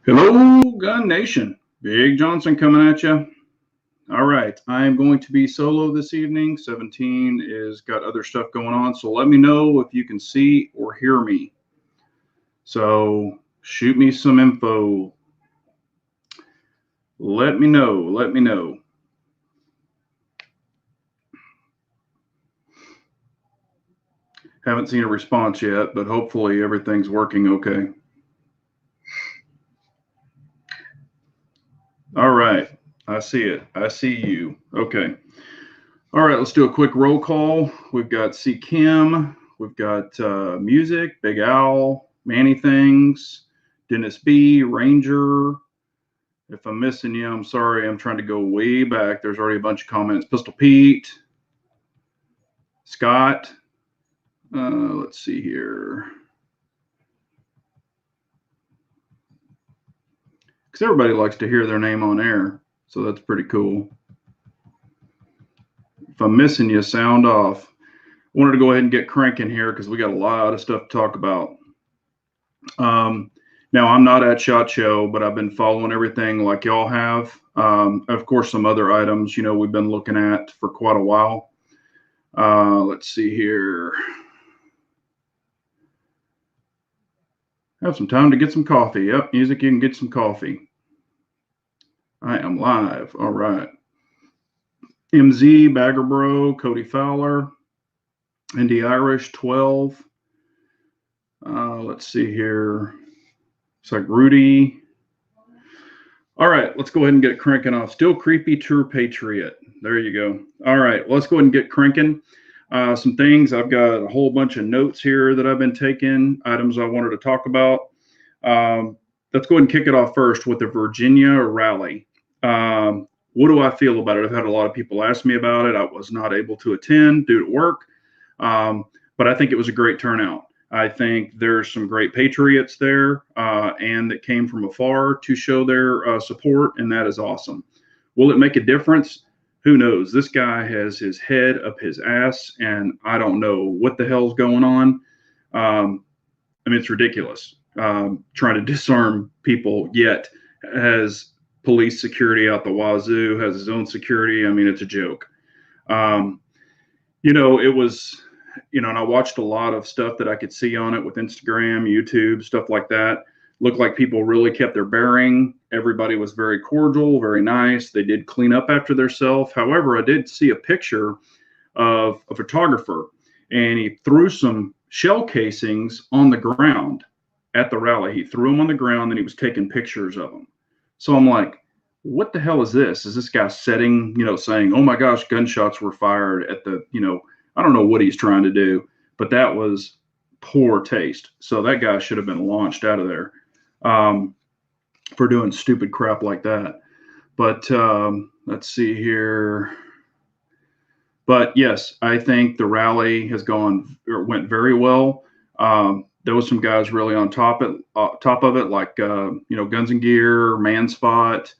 Hello, Gun Nation. Big Johnson coming at you. All right, I am going to be solo this evening. 17 is got other stuff going on, so let me know if you can see or hear me. So shoot me some info. Let me know. Let me know. Haven't seen a response yet, but hopefully everything's working okay. All right, I see it. I see you. Okay. All right, let's do a quick roll call. We've got C. Kim, we've got Music, Big Owl, Manny Things, Dennis B, Ranger. If I'm missing you, I'm sorry. I'm trying to go way back. There's already a bunch of comments. Pistol Pete, Scott. Let's see here. Because everybody likes to hear their name on air, so that's pretty cool. If I'm missing you, sound off. I wanted to go ahead and get cranking here because we got a lot of stuff to talk about. Now, I'm not at SHOT Show, but I've been following everything like y'all have. Of course, some other items, we've been looking at for quite a while. Let's see here. Have some time to get some coffee. Yep, Music, you can get some coffee. I am live. All right. MZ, Bagger Bro, Cody Fowler, Indy Irish, 12. Let's see here. It's like Rudy. All right, let's go ahead and get cranking off. Still Creepy, True Patriot. There you go. All right, let's go ahead and get cranking. Some things. I've got a whole bunch of notes here that I've been taking, items I wanted to talk about. Let's go ahead and kick it off first with the Virginia rally. What do I feel about it? I've had a lot of people ask me about it. I was not able to attend due to work, but I think it was a great turnout. I think there's some great patriots there and that came from afar to show their support, and that is awesome. Will it make a difference? Who knows? This guy has his head up his ass, and I don't know what the hell's going on. I mean, it's ridiculous. Trying to disarm people, yet has police security out the wazoo, has his own security. I mean, it's a joke. It was, and I watched a lot of stuff that I could see on it with Instagram, YouTube, stuff like that. Looked like people really kept their bearing. Everybody was very cordial, very nice. They did clean up after themselves. However, I did see a picture of a photographer, and he threw some shell casings on the ground at the rally. He threw them on the ground, and he was taking pictures of them. So I'm like, what the hell is this? Is this guy setting, saying, oh my gosh, gunshots were fired at the, I don't know what he's trying to do, but that was poor taste. So that guy should have been launched out of there for doing stupid crap like that. But let's see here. But yes, I think the rally went very well. There was some guys really on top of it, like Guns and Gear, Manspot,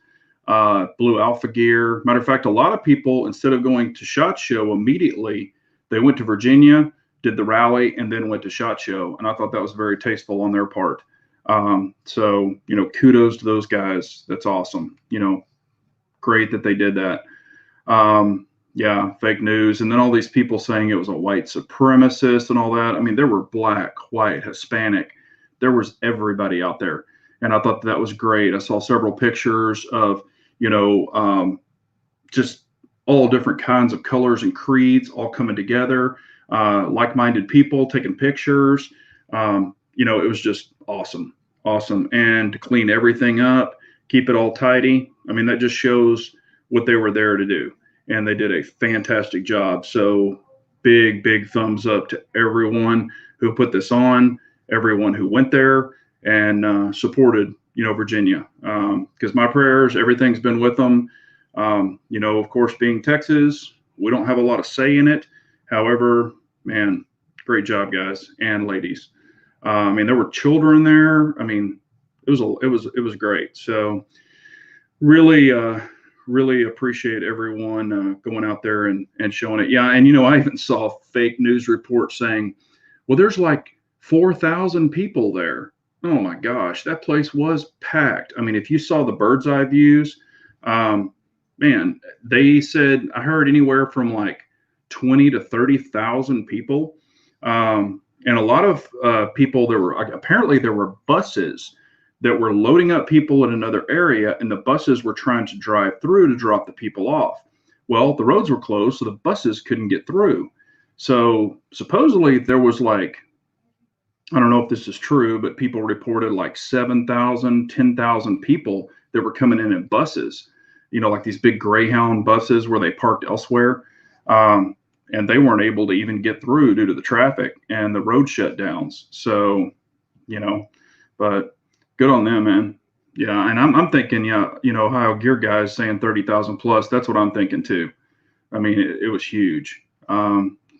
Blue Alpha Gear. Matter of fact, a lot of people, instead of going to SHOT Show immediately, they went to Virginia, did the rally, and then went to SHOT Show. And I thought that was very tasteful on their part. So kudos to those guys. That's awesome. Great that they did that. Yeah, fake news. And then all these people saying it was a white supremacist and all that. I mean, there were black, white, Hispanic. There was everybody out there. And I thought that was great. I saw several pictures of, just all different kinds of colors and creeds all coming together, like-minded people taking pictures. It was just awesome. Awesome. And to clean everything up, keep it all tidy. I mean, that just shows what they were there to do. And they did a fantastic job. So big thumbs up to everyone who put this on, everyone who went there and supported, Virginia. Because my prayers, everything's been with them. Of course, being Texas, we don't have a lot of say in it. However, man, great job, guys and ladies. I mean, there were children there. I mean, it was great. So really appreciate everyone going out there and showing it. Yeah, and I even saw fake news reports saying, well, there's like 4,000 people there. Oh my gosh, that place was packed. I mean, if you saw the bird's eye views, man, they said I heard anywhere from like 20 to 30,000 people, and a lot of people. There were apparently there were buses that were loading up people in another area, and the buses were trying to drive through to drop the people off. Well, the roads were closed, so the buses couldn't get through. So supposedly there was like, I don't know if this is true, but people reported like 7,000, 10,000 people that were coming in buses, like these big Greyhound buses where they parked elsewhere. And they weren't able to even get through due to the traffic and the road shutdowns. So, but good on them, man. Yeah. And I'm thinking, yeah, Ohio Gear guys saying 30,000 plus. That's what I'm thinking too. I mean, it was huge.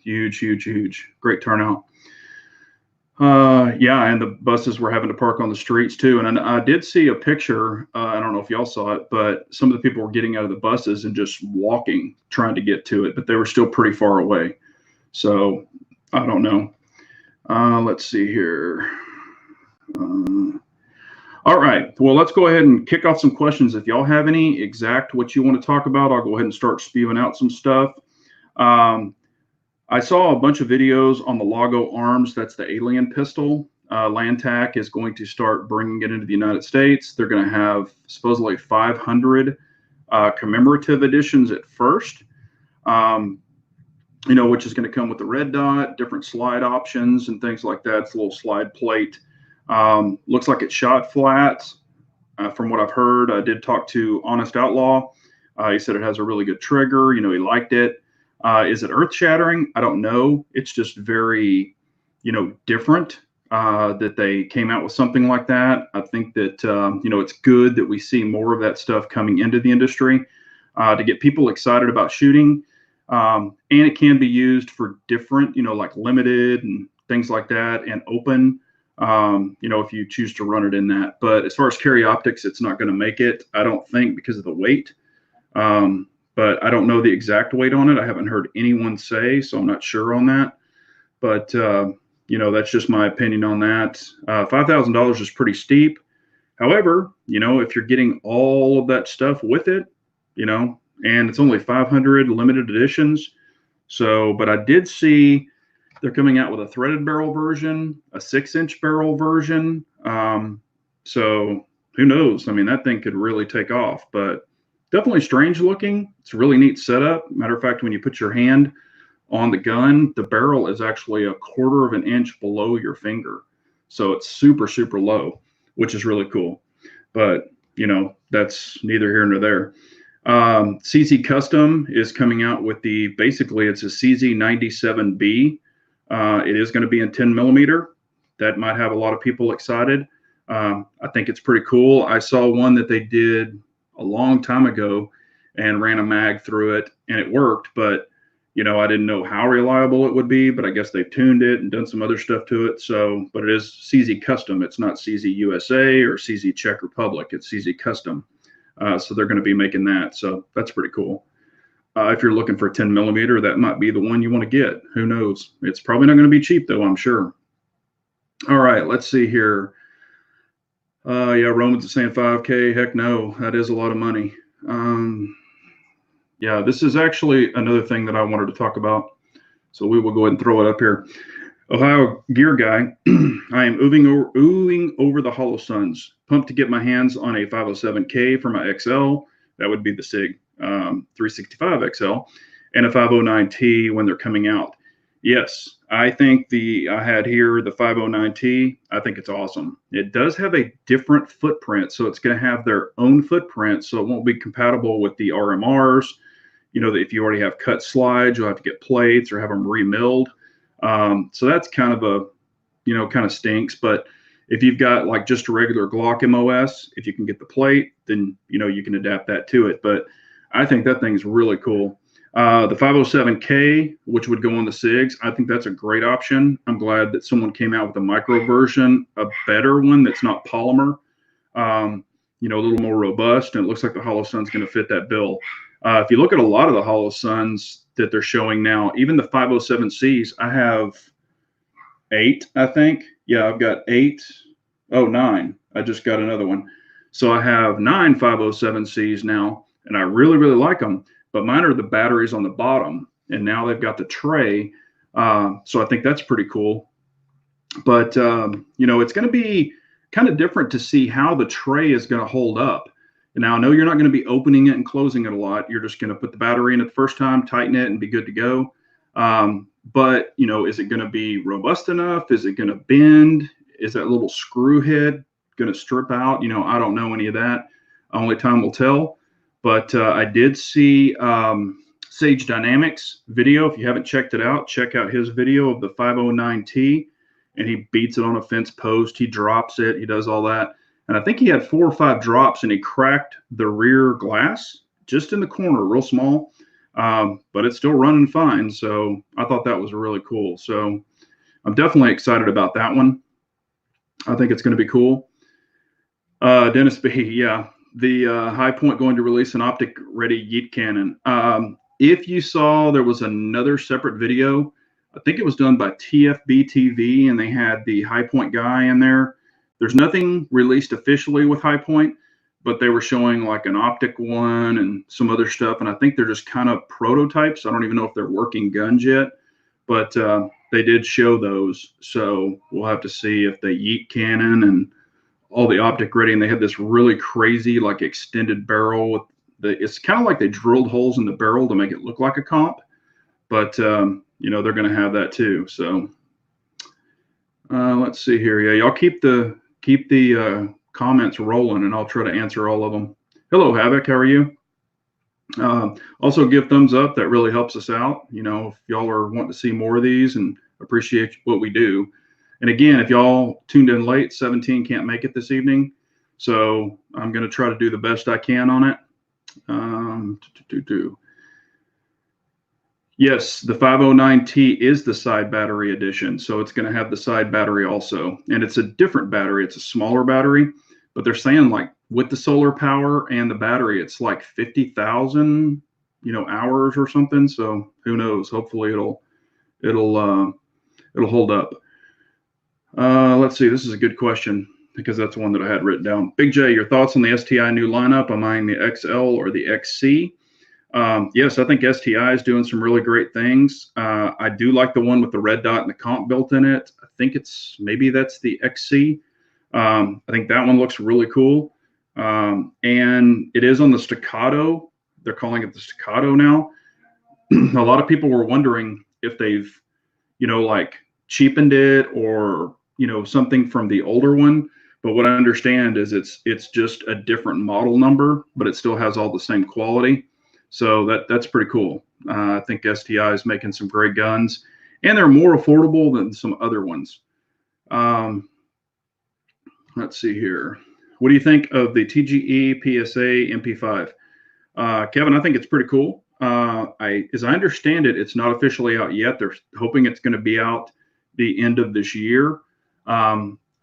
Huge, huge, huge. Great turnout. Yeah, and the buses were having to park on the streets too. And I did see a picture. I don't know if y'all saw it, but some of the people were getting out of the buses and just walking, trying to get to it, but they were still pretty far away. So I don't know. Let's see here. All right. Well, let's go ahead and kick off some questions. If y'all have any exact what you want to talk about, I'll go ahead and start spewing out some stuff. I saw a bunch of videos on the Lago Arms. That's the Alien pistol. Landtac is going to start bringing it into the United States. They're going to have supposedly 500 commemorative editions at first, which is going to come with the red dot, different slide options and things like that. It's a little slide plate. Looks like it shot flat. From what I've heard, I did talk to Honest Outlaw. He said it has a really good trigger. He liked it. Is it earth shattering? I don't know. It's just very, different that they came out with something like that. I think that, it's good that we see more of that stuff coming into the industry to get people excited about shooting. And it can be used for different, like limited and things like that and open, if you choose to run it in that. But as far as carry optics, it's not going to make it, I don't think, because of the weight. But I don't know the exact weight on it. I haven't heard anyone say, so I'm not sure on that. But, that's just my opinion on that. $5,000 is pretty steep. However, if you're getting all of that stuff with it, and it's only 500 limited editions. So, but I did see they're coming out with a threaded barrel version, a 6-inch barrel version. So who knows? I mean, that thing could really take off, but definitely strange looking. It's a really neat setup. Matter of fact, when you put your hand on the gun, the barrel is actually 1/4 of an inch below your finger. So it's super, super low, which is really cool. But, that's neither here nor there. CZ Custom is coming out with basically it's a CZ97B. It is going to be in 10 millimeter. That might have a lot of people excited. I think it's pretty cool. I saw one that they did a long time ago and ran a mag through it and it worked, but I didn't know how reliable it would be, but I guess they've tuned it and done some other stuff to it. So, but it is CZ Custom. It's not CZ USA or CZ Czech Republic. It's CZ Custom. So they're going to be making that. So that's pretty cool. If you're looking for a 10 millimeter, that might be the one you want to get. Who knows? It's probably not going to be cheap though, I'm sure. All right, let's see here. Yeah, Roman's saying 5K. Heck no, that is a lot of money. Yeah, this is actually another thing that I wanted to talk about. So we will go ahead and throw it up here. Ohio Gear Guy, I am oohing over the Hollow Suns. Pumped to get my hands on a 507K for my XL. That would be the Sig 365 XL and a 509T when they're coming out. Yes, I think I had here the 509T. I think it's awesome. It does have a different footprint, so it's going to have their own footprint, so it won't be compatible with the RMRs. That if you already have cut slides, you'll have to get plates or have them remilled. So that's kind of kind of stinks. But if you've got like just a regular Glock MOS, if you can get the plate, then you can adapt that to it. But I think that thing's really cool. The 507K, which would go on the SIGs, I think that's a great option. I'm glad that someone came out with a micro version, a better one that's not polymer, a little more robust, and it looks like the Hollow Sun's going to fit that bill. If you look at a lot of the Hollow Suns that they're showing now, even the 507Cs, I have 8, I think. Yeah, I've got 8 Oh, 9. I just got another one. So I have 9 507Cs now, and I really, really like them. But mine are the batteries on the bottom, and now they've got the tray. So I think that's pretty cool. But, you know, it's going to be kind of different to see how the tray is going to hold up. And now I know you're not going to be opening it and closing it a lot. You're just going to put the battery in it the first time, tighten it, and be good to go. But, you know, is it going to be robust enough? Is it going to bend? Is that little screw head going to strip out? You know, I don't know any of that. Only time will tell. But I did see Sage Dynamics video. If you haven't checked it out, check out his video of the 509T. And he beats it on a fence post. He drops it. He does all that. And I think he had 4 or 5 drops, and he cracked the rear glass just in the corner, real small. But it's still running fine. So I thought that was really cool. So I'm definitely excited about that one. I think it's going to be cool. Dennis B, yeah. The High Point going to release an Optic ready yeet cannon. If you saw, there was another separate video. I think it was done by TFB TV, and they had the High Point guy in there. There's nothing released officially with High Point, but they were showing like an Optic one and some other stuff. And I think they're just kind of prototypes. I don't even know if they're working guns yet, but they did show those. So we'll have to see if they yeet cannon and all the Optic ready. And they had this really crazy, like extended barrel with it's kind of like they drilled holes in the barrel to make it look like a comp, but you know, they're going to have that too. So let's see here. Yeah, y'all keep the comments rolling, and I'll try to answer all of them. Hello, Havoc. How are you? Also, give thumbs up. That really helps us out. You know, if y'all are wanting to see more of these and appreciate what we do. And again, if y'all tuned in late, 17 can't make it this evening. So I'm going to try to do the best I can on it. Yes, the 509T is the side battery edition. So it's going to have the side battery also. And it's a different battery. It's a smaller battery. But they're saying like with the solar power and the battery, it's like 50,000, you know, hours or something. So who knows? Hopefully it'll hold up. Let's see. This is a good question because that's one that I had written down. Big J, your thoughts on the STI new lineup? Am I the XL or the XC? Yes, I think STI is doing some really great things. I do like the one with the red dot and the comp built in it. I think maybe that's the XC. I think that one looks really cool. And it is on the staccato. They're calling it the staccato now. A lot of people were wondering if they've, you know, like cheapened it or, you know, something from the older one. But what I understand is it's just a different model number, but it still has all the same quality. So that's pretty cool. I think STI is making some great guns, and they're more affordable than some other ones. Let's see here. What do you think of the TGE PSA MP5? Kevin, I think it's pretty cool. As I understand it, it's not officially out yet. They're hoping it's going to be out the end of this year.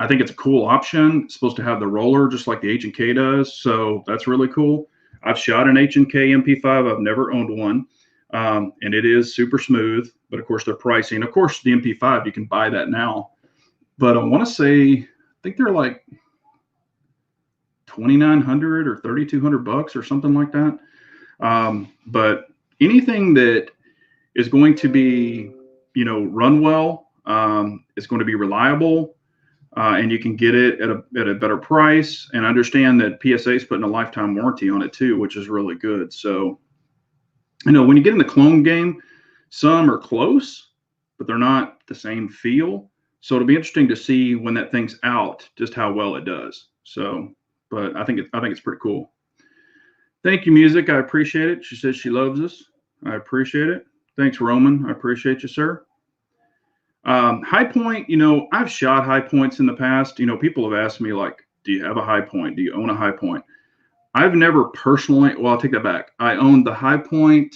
I think it's a cool option. It's supposed to have the roller just like the H&K does. So that's really cool. I've shot an H&K MP5. I've never owned one. And it is super smooth, but of course they're pricing. Of course, the MP5, you can buy that now. But I want to say, I think they're like $2,900 or $3,200 or something like that. But anything that is going to be, you know, run well, is going to be reliable, and you can get it at a better price. And understand that PSA is putting a lifetime warranty on it too, which is really good. So, you know, when you get in the clone game, some are close, but they're not the same feel. So it'll be interesting to see when that thing's out, just how well it does. So, but I think it's pretty cool. Thank you, Music. I appreciate it. She says she loves us. I appreciate it. Thanks, Roman. I appreciate you, sir. High Point, you know, I've shot High Points in the past. You know, people have asked me, like, do you have a High Point? Do you own a High Point? I've never personally, well, I'll take that back. I owned the High Point,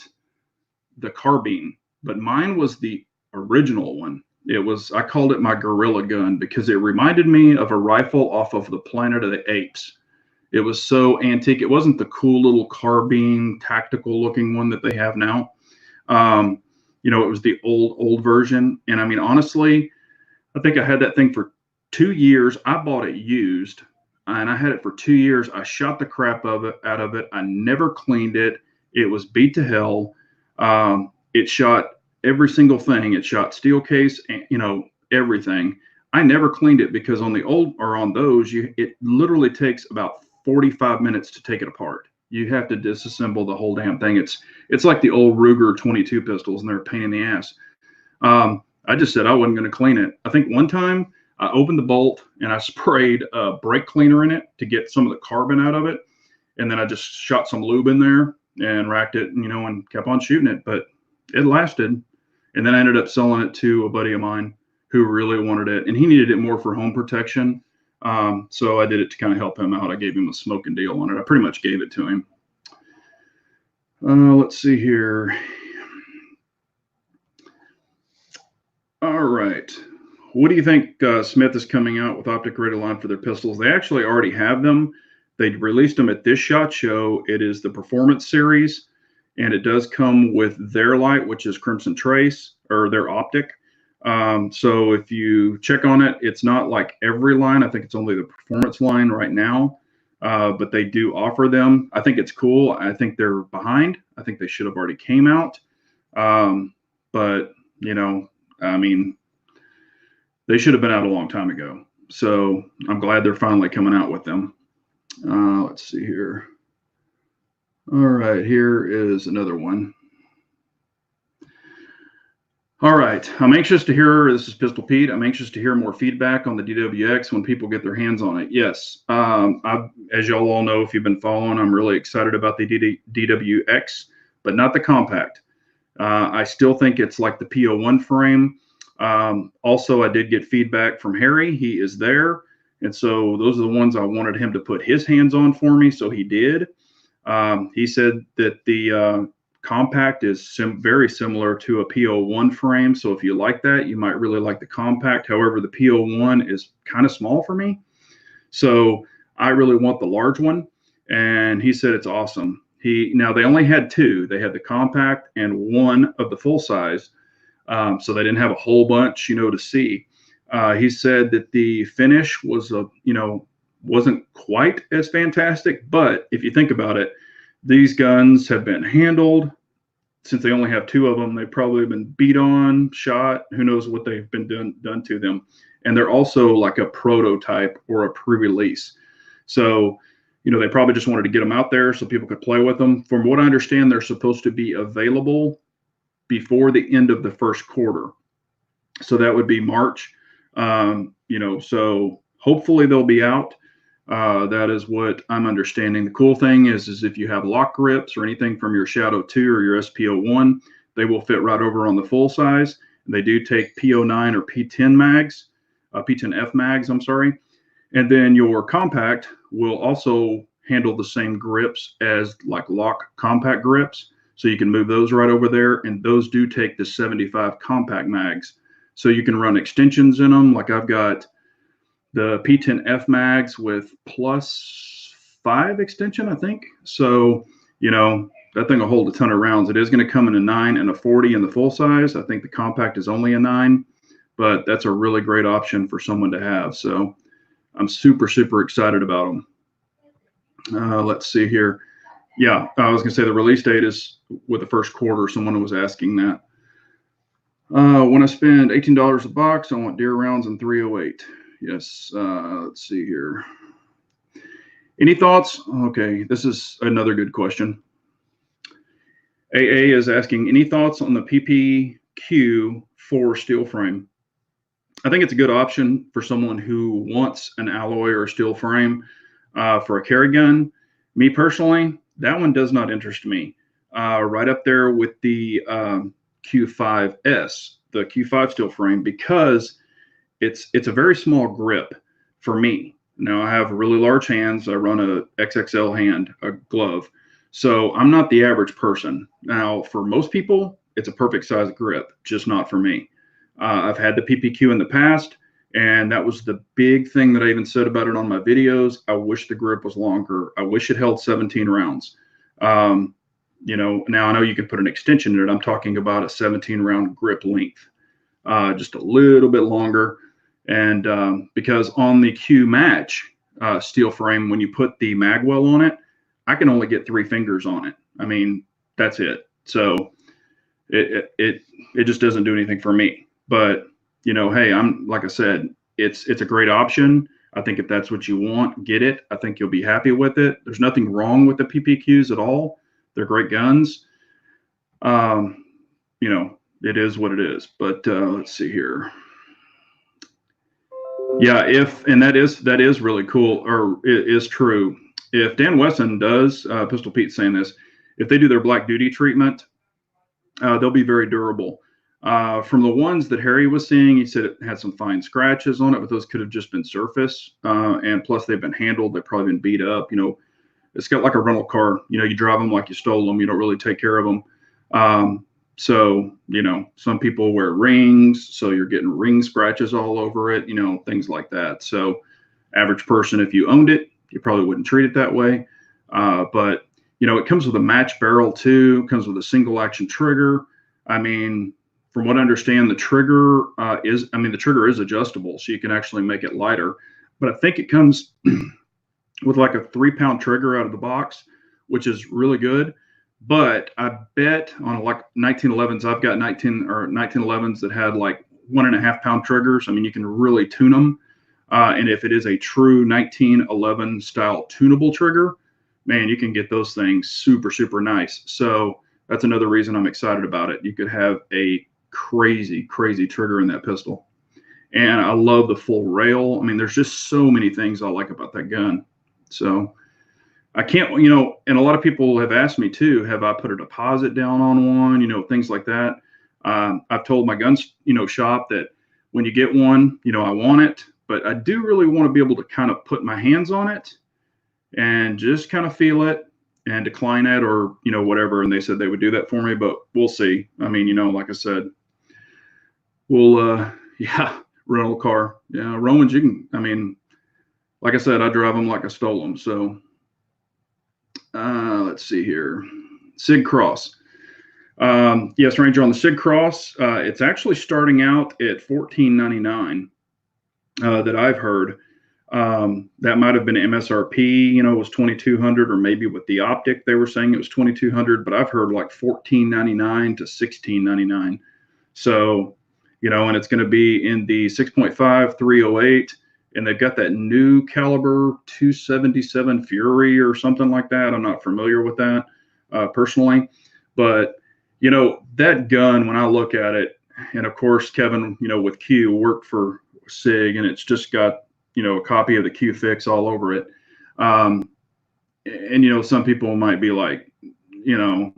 the carbine, but mine was the original one. I called it my gorilla gun because it reminded me of a rifle off of the Planet of the Apes. It was so antique. It wasn't the cool little carbine tactical looking one that they have now. You know, it was the old version. And I mean, honestly, I think I had that thing for 2 years. I bought it used, and I had it for 2 years. I shot the crap out of it. I never cleaned it. It was beat to hell. It shot every single thing. It shot steel case, and everything. I never cleaned it because on the old, or on those, it literally takes about 45 minutes to take it apart. You have to disassemble the whole damn thing. It's like the old Ruger 22 pistols, and they're a pain in the ass. I just said I wasn't going to clean it. I think one time I opened the bolt and I sprayed brake cleaner in it to get some of the carbon out of it, and then I just shot some lube in there and racked it, and kept on shooting it. But it lasted, and then I ended up selling it to a buddy of mine who really wanted it, and he needed it more for home protection. So I did it to kind of help him out. I gave him a smoking deal on it. I pretty much gave it to him. Let's see here. All right. What do you think Smith is coming out with Optic ready line for their pistols? They actually already have them. They released them at this SHOT Show. It is the Performance Series, and it does come with their light, which is Crimson Trace, or their Optic. So if you check on it, it's not like every line. I think it's only the Performance line right now, but they do offer them. I think it's cool. I think they're behind. I think they should have already came out. But, I mean, they should have been out a long time ago. So I'm glad they're finally coming out with them. Let's see here. All right, here is another one. All right, I'm anxious to hear, this is Pistol Pete, I'm anxious to hear more feedback on the DWX when people get their hands on it. Yes, as y'all all know, if you've been following, I'm really excited about the DWX, but not the compact. I still think it's like the PO1 frame. Also, I did get feedback from Harry. He is there. And so those are the ones I wanted him to put his hands on for me. So he did. He said that the compact is very similar to a PO1 frame. So if you like that, you might really like the compact. However, the PO1 is kind of small for me. So I really want the large one. And he said it's awesome. Now they only had two. They had the compact and one of the full size. So they didn't have a whole bunch, to see. He said that the finish was wasn't quite as fantastic, but if you think about it, these guns have been handled. Since they only have two of them, they've probably been beat on, shot, who knows what they've been done to them. And they're also like a prototype or a pre-release. So, they probably just wanted to get them out there so people could play with them. From what I understand, they're supposed to be available before the end of the first quarter. So that would be March. So hopefully they'll be out. That is what I'm understanding. The cool thing is if you have lock grips or anything from your Shadow 2 or your SPO1, they will fit right over on the full size. And they do take PO9 or P10 mags, P10F mags, I'm sorry. And then your compact will also handle the same grips as like lock compact grips. So you can move those right over there. And those do take the 75 compact mags. So you can run extensions in them. Like I've got the P10F mags with +5 extension, I think. So, that thing will hold a ton of rounds. It is going to come in a 9 and a 40 in the full size. I think the compact is only a 9, but that's a really great option for someone to have. So I'm super, super excited about them. Let's see here. Yeah, I was going to say the release date is with the first quarter. Someone was asking that. When I spend $18 a box, I want deer rounds in 308. Yes. Let's see here. Any thoughts? Okay, this is another good question. AA is asking, any thoughts on the PPQ for steel frame? I think it's a good option for someone who wants an alloy or a steel frame for a carry gun. Me personally, that one does not interest me. Right up there with the Q5S, the Q5 steel frame, because it's a very small grip for me. Now I have really large hands. I run a XXL hand, a glove. So I'm not the average person. Now for most people, it's a perfect size grip, just not for me. I've had the PPQ in the past, and that was the big thing that I even said about it on my videos. I wish the grip was longer. I wish it held 17 rounds. Now I know you can put an extension in it. I'm talking about a 17 round grip length, just a little bit longer. And because on the Q match steel frame, when you put the mag well on it, I can only get 3 fingers on it. I mean, that's it. So it just doesn't do anything for me. But you know, hey, I'm like I said, it's a great option. I think if that's what you want, get it. I think you'll be happy with it. There's nothing wrong with the PPQs at all. They're great guns. You know, it is what it is. But let's see here. Yeah, and that is really cool, or it is true. If Dan Wesson does, Pistol Pete's saying this, if they do their black duty treatment, they'll be very durable. From the ones that Harry was seeing, he said it had some fine scratches on it, but those could have just been surface. And plus, they've been handled. They've probably been beat up. You know, it's got like a rental car. You know, you drive them like you stole them. You don't really take care of them. So, you know, some people wear rings, so you're getting ring scratches all over it, you know, things like that. So, average person, if you owned it, you probably wouldn't treat it that way. But, you know, it comes with a match barrel too, comes with a single action trigger. I mean, from what I understand, the trigger the trigger is adjustable, so you can actually make it lighter. But I think it comes with like a 3-pound trigger out of the box, which is really good. But I bet on like 1911s, I've got 1911s that had like 1.5-pound triggers. I mean, you can really tune them. And if it is a true 1911 style tunable trigger, man, you can get those things super, super nice. So that's another reason I'm excited about it. You could have a crazy, crazy trigger in that pistol. And I love the full rail. I mean, there's just so many things I like about that gun. So I can't, you know, and a lot of people have asked me too, have I put a deposit down on one, you know, things like that. I've told my gun, you know, shop that when you get one, you know, I want it, but I do really want to be able to kind of put my hands on it and just kind of feel it and decline it or, you know, whatever. And they said they would do that for me, but we'll see. I mean, you know, like I said, we'll, yeah, rental car. Yeah, Romans, you can, I mean, like I said, I drive them like I stole them. So, let's see here. Sig Cross. Yes, Ranger, on the Sig Cross, it's actually starting out at $14.99 that I've heard. That might have been MSRP, you know, it was $2,200, or maybe with the Optic, they were saying it was $2,200, but I've heard like $14.99 to $16.99. So, you know, and it's going to be in the 6.5 308. And they've got that new caliber 277 Fury or something like that. I'm not familiar with that personally, but you know, that gun, when I look at it, and of course, Kevin, you know, with Q worked for Sig, and it's just got, you know, a copy of the Q fix all over it. And, you know, some people might be like, you know,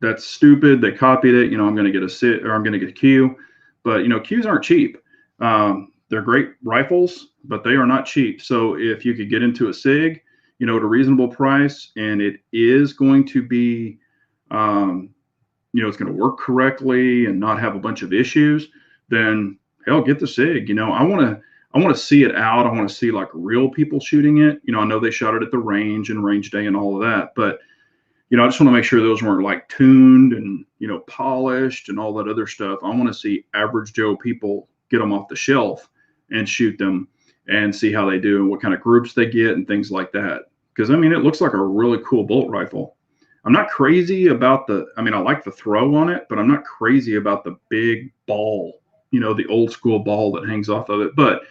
that's stupid. They copied it. You know, I'm going to get a Sig, or I'm going to get a Q, but you know, Qs aren't cheap. They're great rifles, but they are not cheap. So if you could get into a Sig, you know, at a reasonable price, and it is going to be, you know, it's going to work correctly and not have a bunch of issues, then hell, get the Sig. You know, I want to see it out. I want to see like real people shooting it. You know, I know they shot it at the range and range day and all of that, but you know, I just want to make sure those weren't like tuned and, you know, polished and all that other stuff. I want to see average Joe people get them off the shelf and shoot them and see how they do and what kind of groups they get and things like that. Because I mean, it looks like a really cool bolt rifle. I'm not crazy about I like the throw on it, but I'm not crazy about the big ball, you know, the old school ball that hangs off of it. But,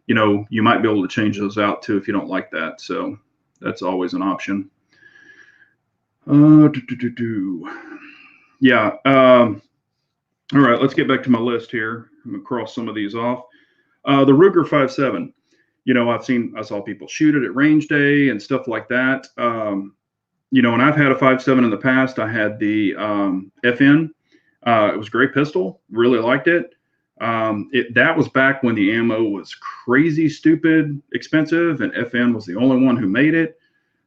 you know, you might be able to change those out too if you don't like that. So that's always an option. Yeah. All right, let's get back to my list here. I'm gonna cross some of these off. The Ruger 5.7. You know, I saw people shoot it at range day and stuff like that. You know, and I've had a 5.7 in the past. I had the FN. It was a great pistol. Really liked it. That was back when the ammo was crazy, stupid, expensive, and FN was the only one who made it.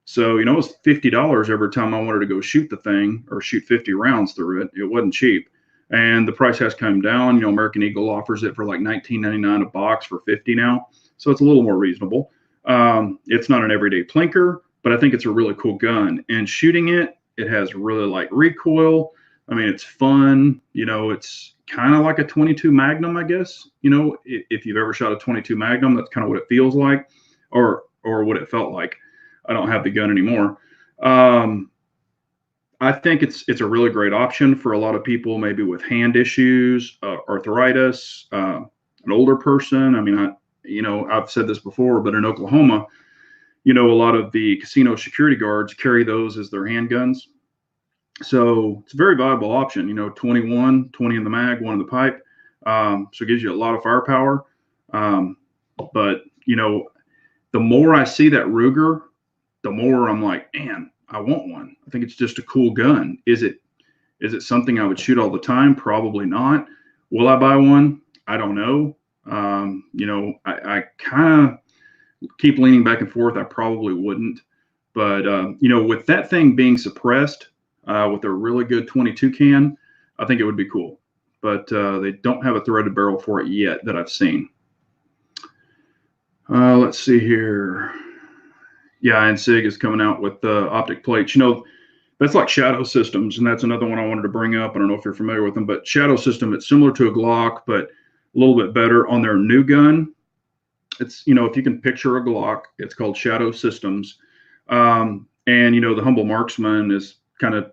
So, you know, it was $50 every time I wanted to go shoot the thing or shoot 50 rounds through it. It wasn't cheap. And the price has come down. You know, American Eagle offers it for like $19.99 a box for $50 now. So it's a little more reasonable. It's not an everyday plinker, but I think it's a really cool gun. And shooting it, it has really light recoil. I mean, it's fun. You know, it's kind of like a 22 Magnum, I guess. You know, if you've ever shot a 22 Magnum, that's kind of what it feels like, or what it felt like. I don't have the gun anymore. I think it's a really great option for a lot of people, maybe with hand issues, arthritis, an older person. I mean, I've said this before, but in Oklahoma, a lot of the casino security guards carry those as their handguns. So it's a very viable option, 21, 20 in the mag, one in the pipe. So it gives you a lot of firepower. But, the more I see that Ruger, the more I'm like, man, I want one. I think it's just a cool gun. Is it something I would shoot all the time? Probably not. Will I buy one? I don't know. I kind of keep leaning back and forth. I probably wouldn't. But, with that thing being suppressed with a really good 22 can, I think it would be cool. But they don't have a threaded barrel for it yet that I've seen. Let's see here. Yeah, and Sig is coming out with the Optic plates. That's like Shadow Systems, and that's another one I wanted to bring up. I don't know if you're familiar with them, but Shadow System, it's similar to a Glock, but a little bit better on their new gun. It's, if you can picture a Glock, it's called Shadow Systems. And, the Humble Marksman is kind of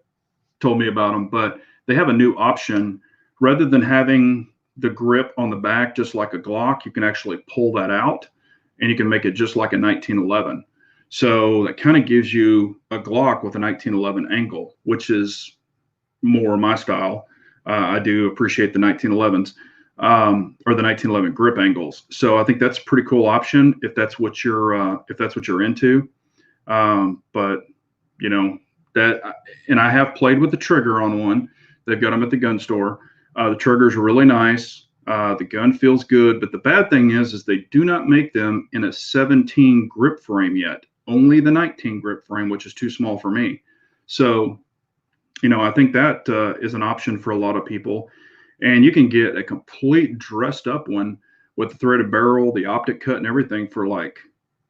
told me about them, but they have a new option. Rather than having the grip on the back just like a Glock, you can actually pull that out, and you can make it just like a 1911. So that kind of gives you a Glock with a 1911 angle, which is more my style. I do appreciate the 1911s or the 1911 grip angles. So I think that's a pretty cool option if that's what you're into. But that, and I have played with the trigger on one. They've got them at the gun store. The triggers are really nice. The gun feels good, but the bad thing is they do not make them in a 17 grip frame yet. Only the 19 grip frame, which is too small for me. So, I think that is an option for a lot of people. And you can get a complete dressed up one with the threaded barrel, the optic cut, and everything for I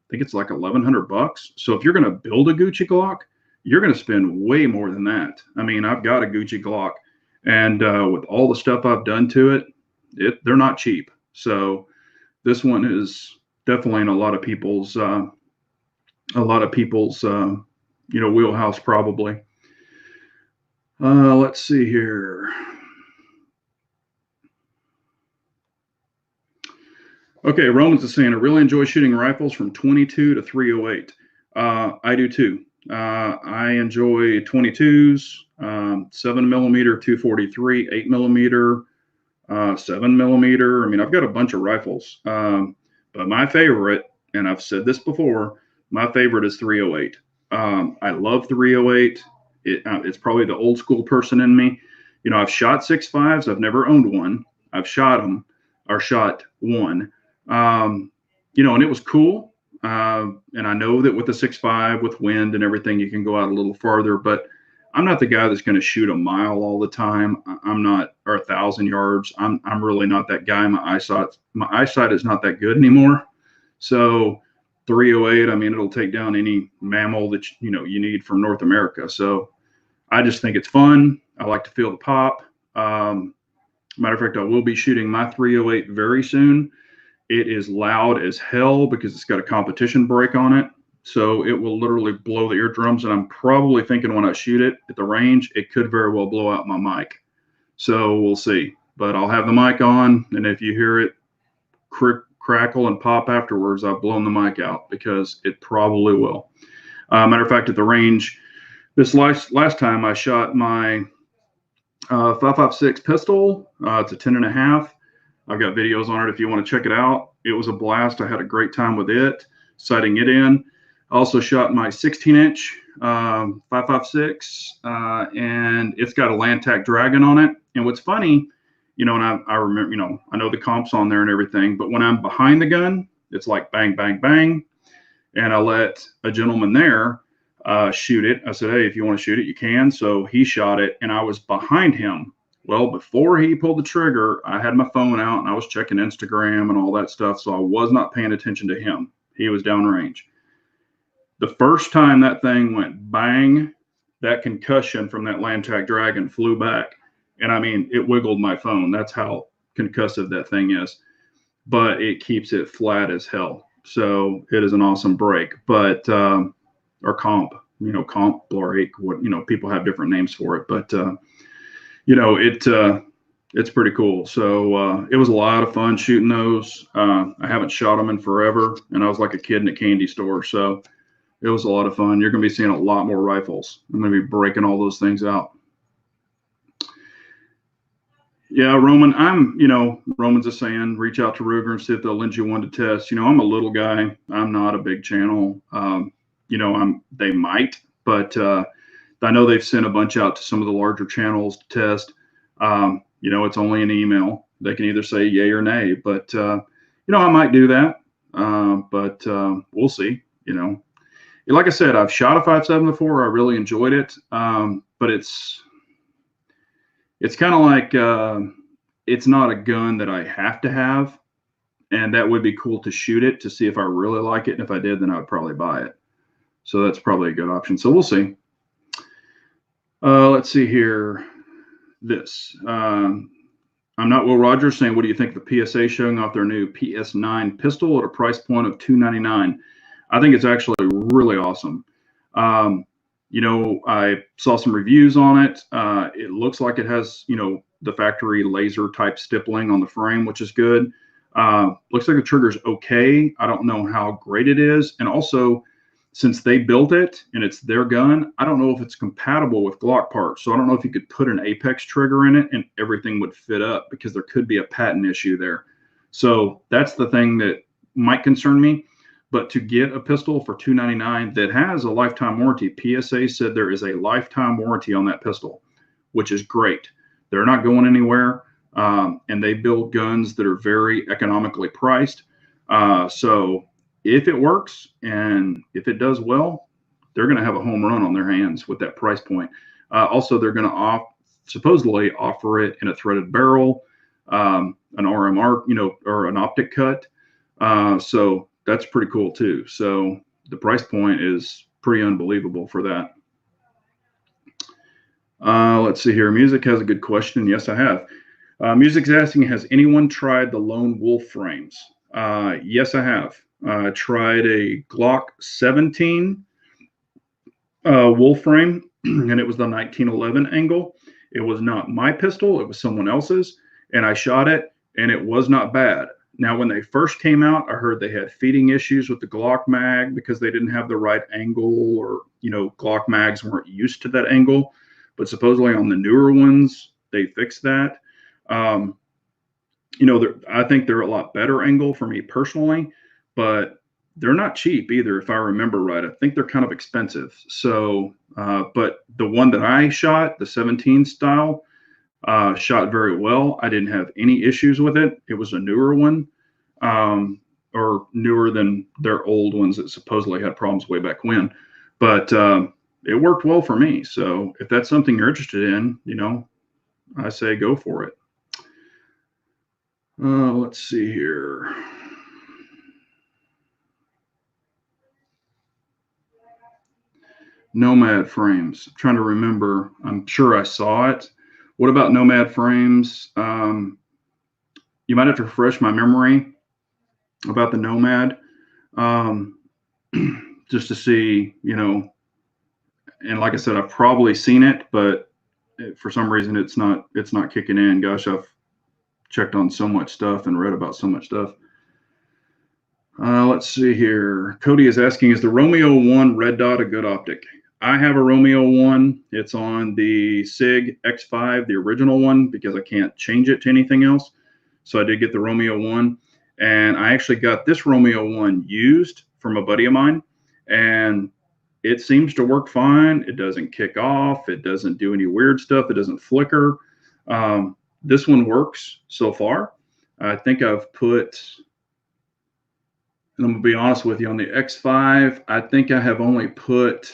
think it's like $1,100. So if you're going to build a Gucci Glock, you're going to spend way more than that. I mean, I've got a Gucci Glock, and with all the stuff I've done to it, they're not cheap. So this one is definitely in a lot of people's wheelhouse probably. Let's see here. Okay, Romans is saying, I really enjoy shooting rifles from 22 to 308. I do too. I enjoy 22s, 7mm, 243, 8mm, 7mm. I mean, I've got a bunch of rifles, but my favorite, and I've said this before, my favorite is 308. I love 308. It's probably the old school person in me. I've shot 6.5s. I've never owned one. I've shot them, or shot one. And it was cool. And I know that with the 6.5, with wind and everything, you can go out a little farther, but I'm not the guy that's going to shoot a mile all the time. I'm not, or 1,000 yards. I'm really not that guy. My eyesight is not that good anymore. So 308, I mean, it'll take down any mammal that you need from North America. So I just think it's fun. I like to feel the pop. Matter of fact, I will be shooting my 308 very soon. It is loud as hell because it's got a competition brake on it. So it will literally blow the eardrums. And I'm probably thinking when I shoot it at the range, it could very well blow out my mic. So we'll see. But I'll have the mic on. And if you hear it crackle and pop afterwards, I've blown the mic out because it probably will. Matter of fact, at the range, this last time I shot my 5.56 pistol. It's a 10.5. I've got videos on it if you want to check it out. It was a blast. I had a great time with it, sighting it in. I also shot my 16-inch 5.56, and it's got a Lantac Dragon on it. And what's funny, and I remember, I know the comps on there and everything, but when I'm behind the gun, it's like bang, bang, bang. And I let a gentleman there shoot it. I said, hey, if you want to shoot it, you can. So he shot it, and I was behind him. Well, before he pulled the trigger, I had my phone out and I was checking Instagram and all that stuff. So I was not paying attention to him. He was downrange. The first time that thing went bang, that concussion from that Lantac Dragon flew back. And I mean, it wiggled my phone. That's how concussive that thing is. But it keeps it flat as hell. So it is an awesome brake. But or comp, comp, blorate, what, people have different names for it. But it's pretty cool. So it was a lot of fun shooting those. I haven't shot them in forever, and I was like a kid in a candy store. So it was a lot of fun. You're going to be seeing a lot more rifles. I'm going to be breaking all those things out. Yeah, Roman, Roman's just saying, reach out to Ruger and see if they'll lend you one to test. I'm a little guy. I'm not a big channel. They might, but I know they've sent a bunch out to some of the larger channels to test. It's only an email. They can either say yay or nay, but I might do that. But we'll see. Like I said, I've shot a 5.7 before. I really enjoyed it. But it's kind of like it's not a gun that I have to have, and that would be cool to shoot it to see if I really like it. And if I did, then I would probably buy it. So that's probably a good option. So we'll see. Let's see here. I'm not Will Rogers saying, what do you think of the PSA showing off their new PS9 pistol at a price point of $299? I think it's actually really awesome. I saw some reviews on it. It looks like it has, the factory laser type stippling on the frame, which is good. Looks like the trigger's okay. I don't know how great it is. And also, since they built it and it's their gun, I don't know if it's compatible with Glock parts. So I don't know if you could put an Apex trigger in it and everything would fit up, because there could be a patent issue there. So that's the thing that might concern me. But to get a pistol for $299 that has a lifetime warranty, PSA said there is a lifetime warranty on that pistol, which is great. They're not going anywhere, and they build guns that are very economically priced. So if it works and if it does well, they're going to have a home run on their hands with that price point. Also, they're going to supposedly offer it in a threaded barrel, an RMR, or an optic cut. So that's pretty cool too. So the price point is pretty unbelievable for that. Let's see here. Music has a good question. Yes, I have. Music's asking, has anyone tried the Lone Wolf frames? Yes, I have. I tried a Glock 17 Wolf frame, and it was the 1911 angle. It was not my pistol. It was someone else's, and I shot it, and it was not bad. Now, when they first came out, I heard they had feeding issues with the Glock mag because they didn't have the right angle, or, Glock mags weren't used to that angle. But supposedly on the newer ones, they fixed that. I think they're a lot better angle for me personally, but they're not cheap either, if I remember right. I think they're kind of expensive. So, but the one that I shot, the 17 style, shot very well. I didn't have any issues with it. It was a newer one, or newer than their old ones that supposedly had problems way back when. But it worked well for me. So if that's something you're interested in, I say go for it. Let's see here. Nomad frames. I'm trying to remember. I'm sure I saw it. What about Nomad frames? You might have to refresh my memory about the Nomad, just to see, and like I said, I've probably seen it, but for some reason it's not kicking in. Gosh, I've checked on so much stuff and read about so much stuff. Let's see here. Cody is asking, is the Romeo 1 red dot a good optic? I have a Romeo 1. It's on the Sig X5, the original one, because I can't change it to anything else. So I did get the Romeo 1. And I actually got this Romeo 1 used from a buddy of mine. And it seems to work fine. It doesn't kick off. It doesn't do any weird stuff. It doesn't flicker. This one works so far. I think I've put, and I'm going to be honest with you, on the X5, I think I have only put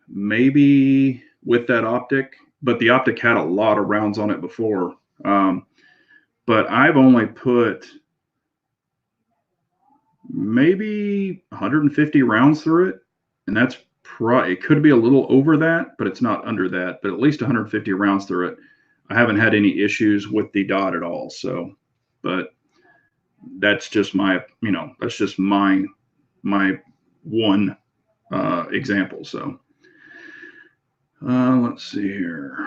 maybe with that optic, but the optic had a lot of rounds on it before. But I've only put maybe 150 rounds through it. And that's it could be a little over that, but it's not under that, but at least 150 rounds through it. I haven't had any issues with the dot at all. So, but that's just my, that's just my one example. So let's see here.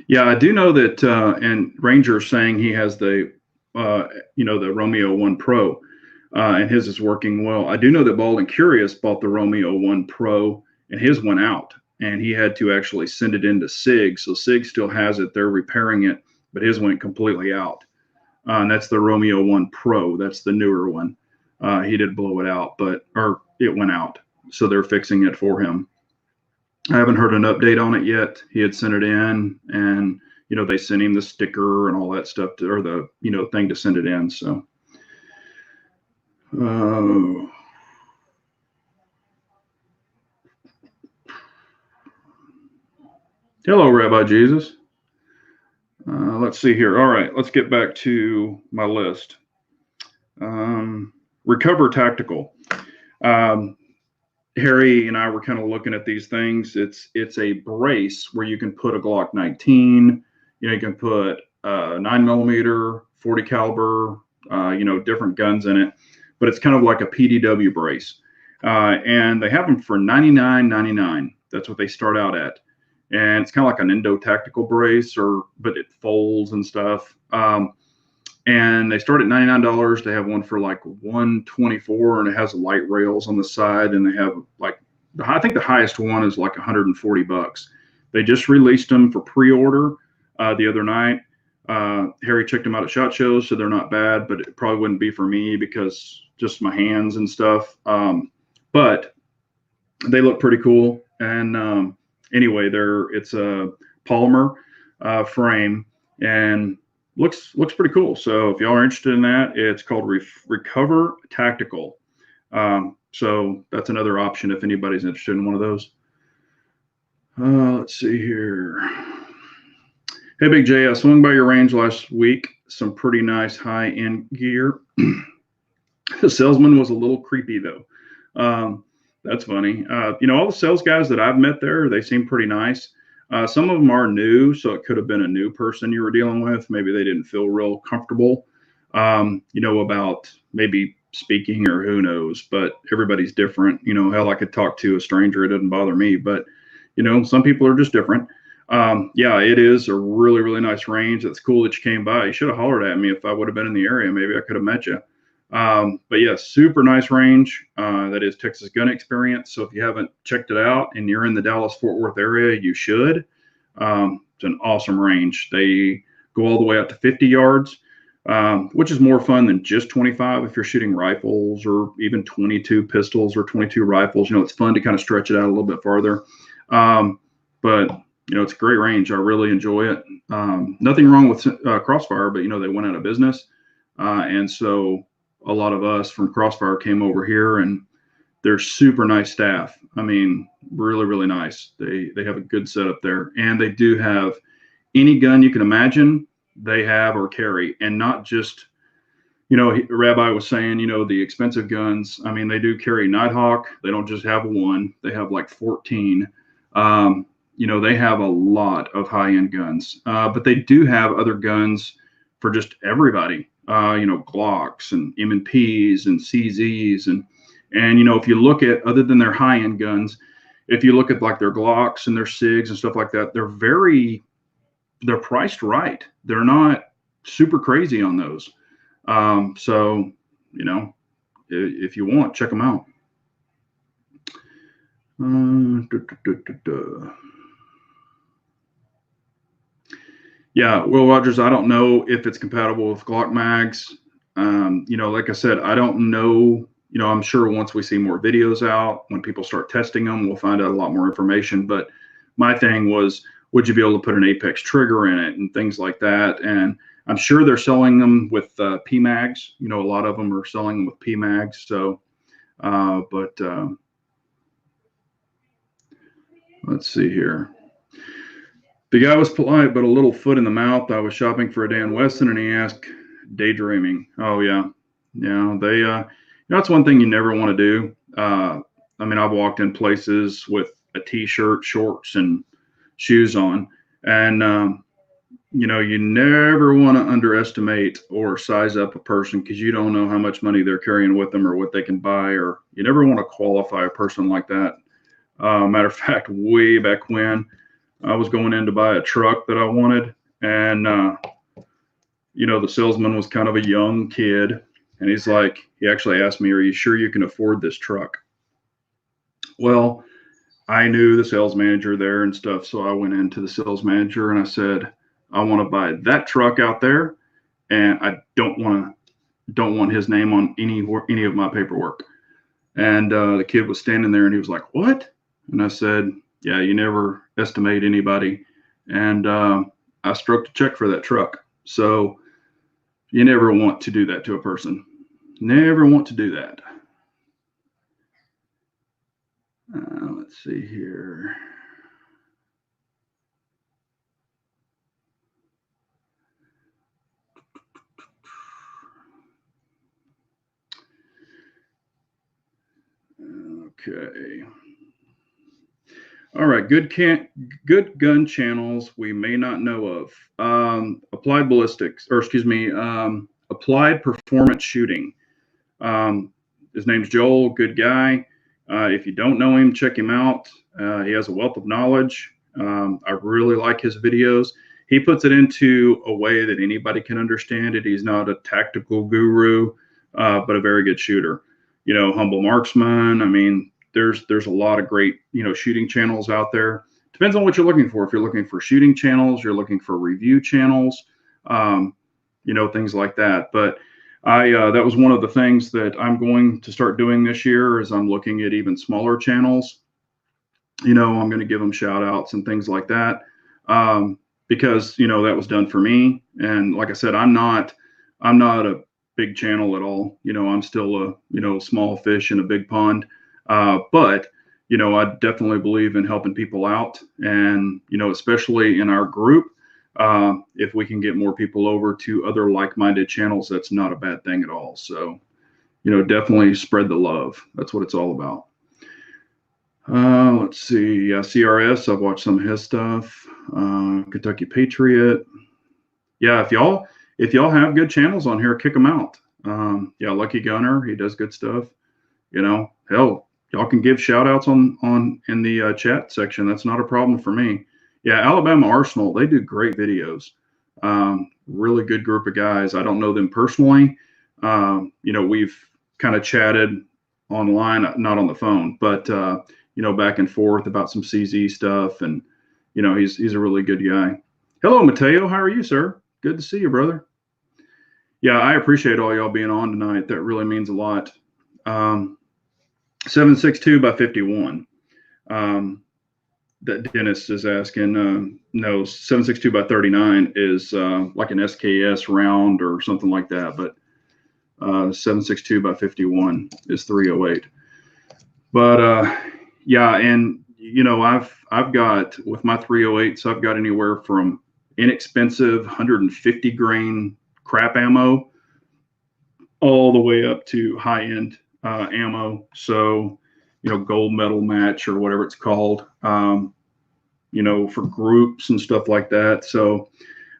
Yeah, I do know that, and Ranger's saying he has the, the Romeo 1 Pro, and his is working well. I do know that Bald and Curious bought the Romeo 1 Pro, and his went out, and he had to actually send it into Sig. So Sig still has it; they're repairing it, but his went completely out. And that's the Romeo 1 Pro. That's the newer one. He did blow it out, or it went out, so they're fixing it for him. I haven't heard an update on it yet. He had sent it in, and they sent him the sticker and all that stuff, or the thing to send it in. So, hello, Rabbi Jesus. Let's see here. All right, let's get back to my list. Recover Tactical. Harry and I were kind of looking at these things. It's a brace where you can put a Glock 19. You can put 9mm, 40 caliber, different guns in it. But it's kind of like a PDW brace, and they have them for $99.99. That's what they start out at, and it's kind of like an Indo tactical brace, but it folds and stuff. And they start at $99. They have one for like $124, and it has light rails on the side. And they have I think the highest one is like $140. They just released them for pre-order the other night. Harry checked them out at SHOT Shows, so they're not bad, but it probably wouldn't be for me because just my hands and stuff. But they look pretty cool. And anyway, it's a polymer frame, and looks pretty cool. So if y'all are interested in that, it's called Recover Tactical. So that's another option if anybody's interested in one of those. Let's see here. Hey, Big J, I swung by your range last week. Some pretty nice high-end gear. The salesman was a little creepy, though. That's funny. All the sales guys that I've met there, they seem pretty nice. Some of them are new, so it could have been a new person you were dealing with. Maybe they didn't feel real comfortable, about maybe speaking, or who knows. But everybody's different. Hell, I could talk to a stranger. It doesn't bother me. But, some people are just different. Yeah, it is a really, really nice range. It's cool that you came by. You should have hollered at me if I would have been in the area. Maybe I could have met you. But yeah, super nice range. That is Texas Gun Experience. So if you haven't checked it out and you're in the Dallas-Fort Worth area, you should. It's an awesome range. They go all the way up to 50 yards, which is more fun than just 25 if you're shooting rifles, or even 22 pistols or 22 rifles. It's fun to kind of stretch it out a little bit farther. But it's a great range. I really enjoy it. Nothing wrong with Crossfire, but they went out of business. And so a lot of us from Crossfire came over here, and they're super nice staff. I mean, really, really nice. They have a good setup there, and they do have any gun you can imagine they have or carry, and not just, Rabbi was saying, the expensive guns. I mean, they do carry Nighthawk. They don't just have one. They have like 14. They have a lot of high-end guns, but they do have other guns for just everybody. Glocks and M&Ps and CZs and if you look at, other than their high-end guns, if you look at like their Glocks and their Sigs and stuff like that, they're priced right. They're not super crazy on those. So if you want, check them out. Yeah, Will Rogers, I don't know if it's compatible with Glock mags. Like I said, I don't know. I'm sure once we see more videos out, when people start testing them, we'll find out a lot more information. But my thing was, would you be able to put an Apex trigger in it and things like that? And I'm sure they're selling them with PMags. A lot of them are selling them with PMags. So, let's see here. The guy was polite, but a little foot in the mouth. I was shopping for a Dan Wesson, and he asked, daydreaming. Oh, yeah. Yeah, that's one thing you never want to do. I mean, I've walked in places with a t-shirt, shorts, and shoes on, and you never want to underestimate or size up a person because you don't know how much money they're carrying with them or what they can buy, or you never want to qualify a person like that. Matter of fact, way back when I was going in to buy a truck that I wanted, and the salesman was kind of a young kid, and he actually asked me, "Are you sure you can afford this truck?" Well, I knew the sales manager there and stuff, so I went into the sales manager and I said, "I want to buy that truck out there, and I don't want his name on any of my paperwork." And the kid was standing there and he was like, "What?" And I said, "Yeah, you never estimate anybody." And I stroked a check for that truck. So you never want to do that to a person. Never want to do that. Let's see here. Okay. All right. Good gun channels we may not know of. Applied ballistics, or excuse me, applied performance shooting. His name's Joel. Good guy. If you don't know him, check him out. He has a wealth of knowledge. I really like his videos. He puts it into a way that anybody can understand it. He's not a tactical guru, but a very good shooter. Humble marksman. I mean, there's a lot of great, shooting channels out there. Depends on what you're looking for. If you're looking for shooting channels, you're looking for review channels, things like that. But that was one of the things that I'm going to start doing this year is I'm looking at even smaller channels. I'm going to give them shout outs and things like that. Because, that was done for me. And like I said, I'm not a big channel at all. I'm still a, small fish in a big pond. But I definitely believe in helping people out, and especially in our group, if we can get more people over to other like-minded channels, that's not a bad thing at all. So definitely spread the love. That's what it's all about. Let's see. CRS, I've watched some of his stuff. Kentucky Patriot. Yeah, if y'all have good channels on here, kick them out. Lucky Gunner, he does good stuff. Hell, y'all can give shout outs in the chat section. That's not a problem for me. Yeah, Alabama Arsenal, they do great videos. Really good group of guys. I don't know them personally. We've kind of chatted online, not on the phone, but back and forth about some CZ stuff, and he's a really good guy. Hello, Mateo. How are you, sir? Good to see you, brother. Yeah, I appreciate all y'all being on tonight. That really means a lot. 762 by 51. That Dennis is asking. No, 762 by 39 is like an SKS round or something like that. But 762 by 51 is 308. But yeah, and I've got with my 308s, I've got anywhere from inexpensive 150 grain crap ammo all the way up to high end ammo. So, gold medal match or whatever it's called, for groups and stuff like that. So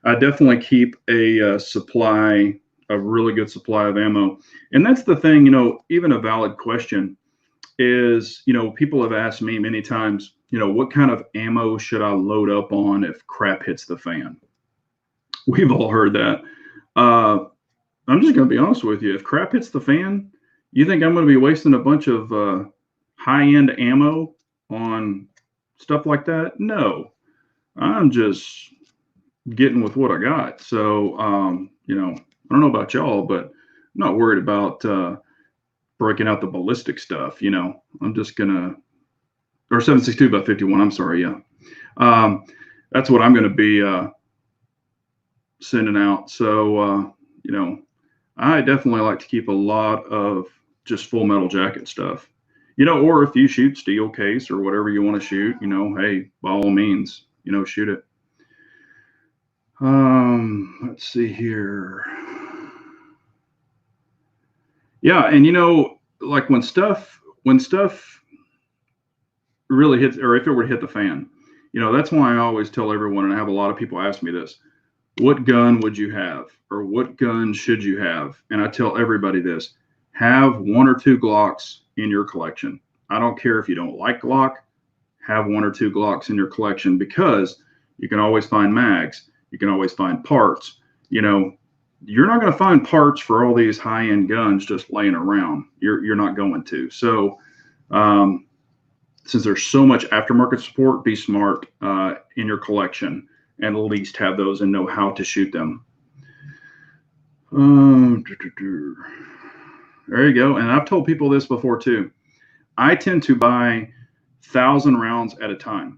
I definitely keep a really good supply of ammo. And that's the thing, even a valid question is, people have asked me many times, what kind of ammo should I load up on if crap hits the fan? We've all heard that. I'm just going to be honest with you. If crap hits the fan, you think I'm going to be wasting a bunch of high-end ammo on stuff like that? No, I'm just getting with what I got. So, I don't know about y'all, but I'm not worried about breaking out the ballistic stuff. I'm just going to, or 762 by 51. I'm sorry. Yeah. That's what I'm going to be sending out. So, I definitely like to keep a lot of just full metal jacket stuff, or if you shoot steel case or whatever you want to shoot, hey, by all means, shoot it. Let's see here. Yeah. And like when stuff really hits, or if it were to hit the fan. You know, that's why I always tell everyone, and I have a lot of people ask me this, what gun would you have? Or what gun should you have? And I tell everybody this, have 1 or 2 Glocks in your collection. I don't care if you don't like Glock, have 1 or 2 Glocks in your collection, because you can always find mags. You can always find parts. You know, you're not going to find parts for all these high-end guns just laying around. You're not going to. So since there's so much aftermarket support, be smart in your collection and at least have those and know how to shoot them. There you go. And I've told people this before too. I tend to buy 1,000 rounds at a time.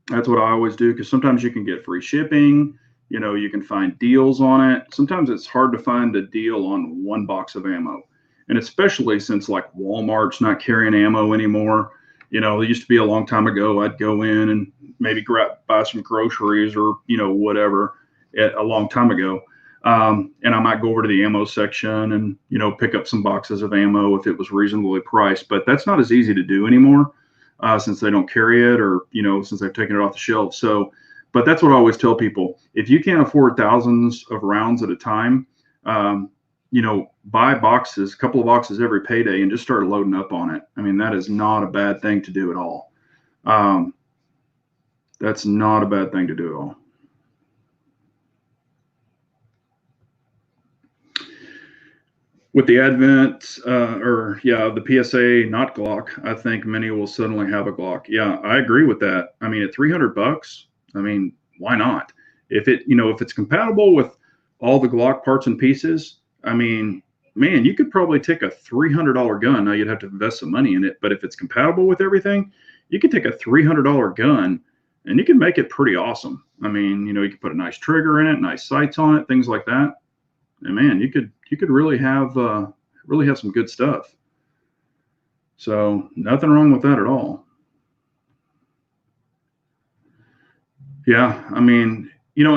That's what I always do, because sometimes you can get free shipping. You know, you can find deals on it. Sometimes it's hard to find a deal on 1 box of ammo. And especially since like Walmart's not carrying ammo anymore. You know, it used to be a long time ago, I'd go in and maybe buy some groceries or, you know, whatever a long time ago. And I might go over to the ammo section and, you know, pick up some boxes of ammo if it was reasonably priced. But that's not as easy to do anymore since they don't carry it, or, you know, since they've taken it off the shelf. So, but that's what I always tell people. If you can't afford thousands of rounds at a time, you know, buy boxes, a couple of boxes every payday, and just start loading up on it. I mean, that is not a bad thing to do at all. That's not a bad thing to do at all. With the advent, the PSA, not Glock, I think many will suddenly have a Glock. Yeah, I agree with that. I mean, at $300, I mean, why not? If it's compatible with all the Glock parts and pieces, I mean, man, you could probably take a $300 gun. Now you'd have to invest some money in it, but if it's compatible with everything, you could take a $300 gun and you can make it pretty awesome. I mean, you know, you could put a nice trigger in it, nice sights on it, things like that. And man, you could really have some good stuff. So nothing wrong with that at all. Yeah, I mean, you know,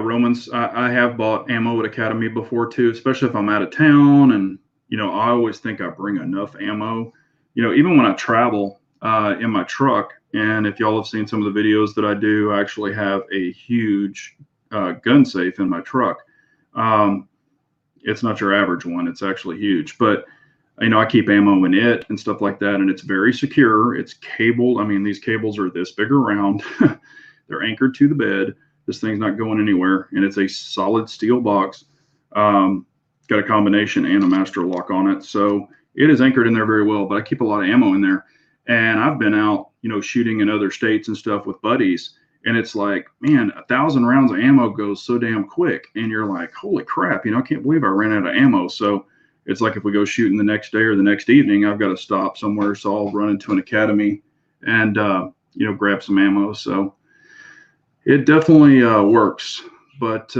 Romans, I have bought ammo at Academy before too, especially if I'm out of town. And, you know, I always think I bring enough ammo, you know, even when I travel in my truck. And if y'all have seen some of the videos that I do, I actually have a huge gun safe in my truck. It's not your average one. It's actually huge, but you know, I keep ammo in it and stuff like that. And it's very secure. It's cabled. I mean, these cables are this big around. They're anchored to the bed. This thing's not going anywhere. And it's a solid steel box. Got a combination and a master lock on it. So it is anchored in there very well, but I keep a lot of ammo in there. And I've been out, you know, shooting in other states and stuff with buddies. And it's like, man, 1,000 rounds of ammo goes so damn quick. And you're like, holy crap, you know, I can't believe I ran out of ammo. So it's like if we go shooting the next day or the next evening, I've got to stop somewhere. So I'll run into an academy and, you know, grab some ammo. So it definitely works. But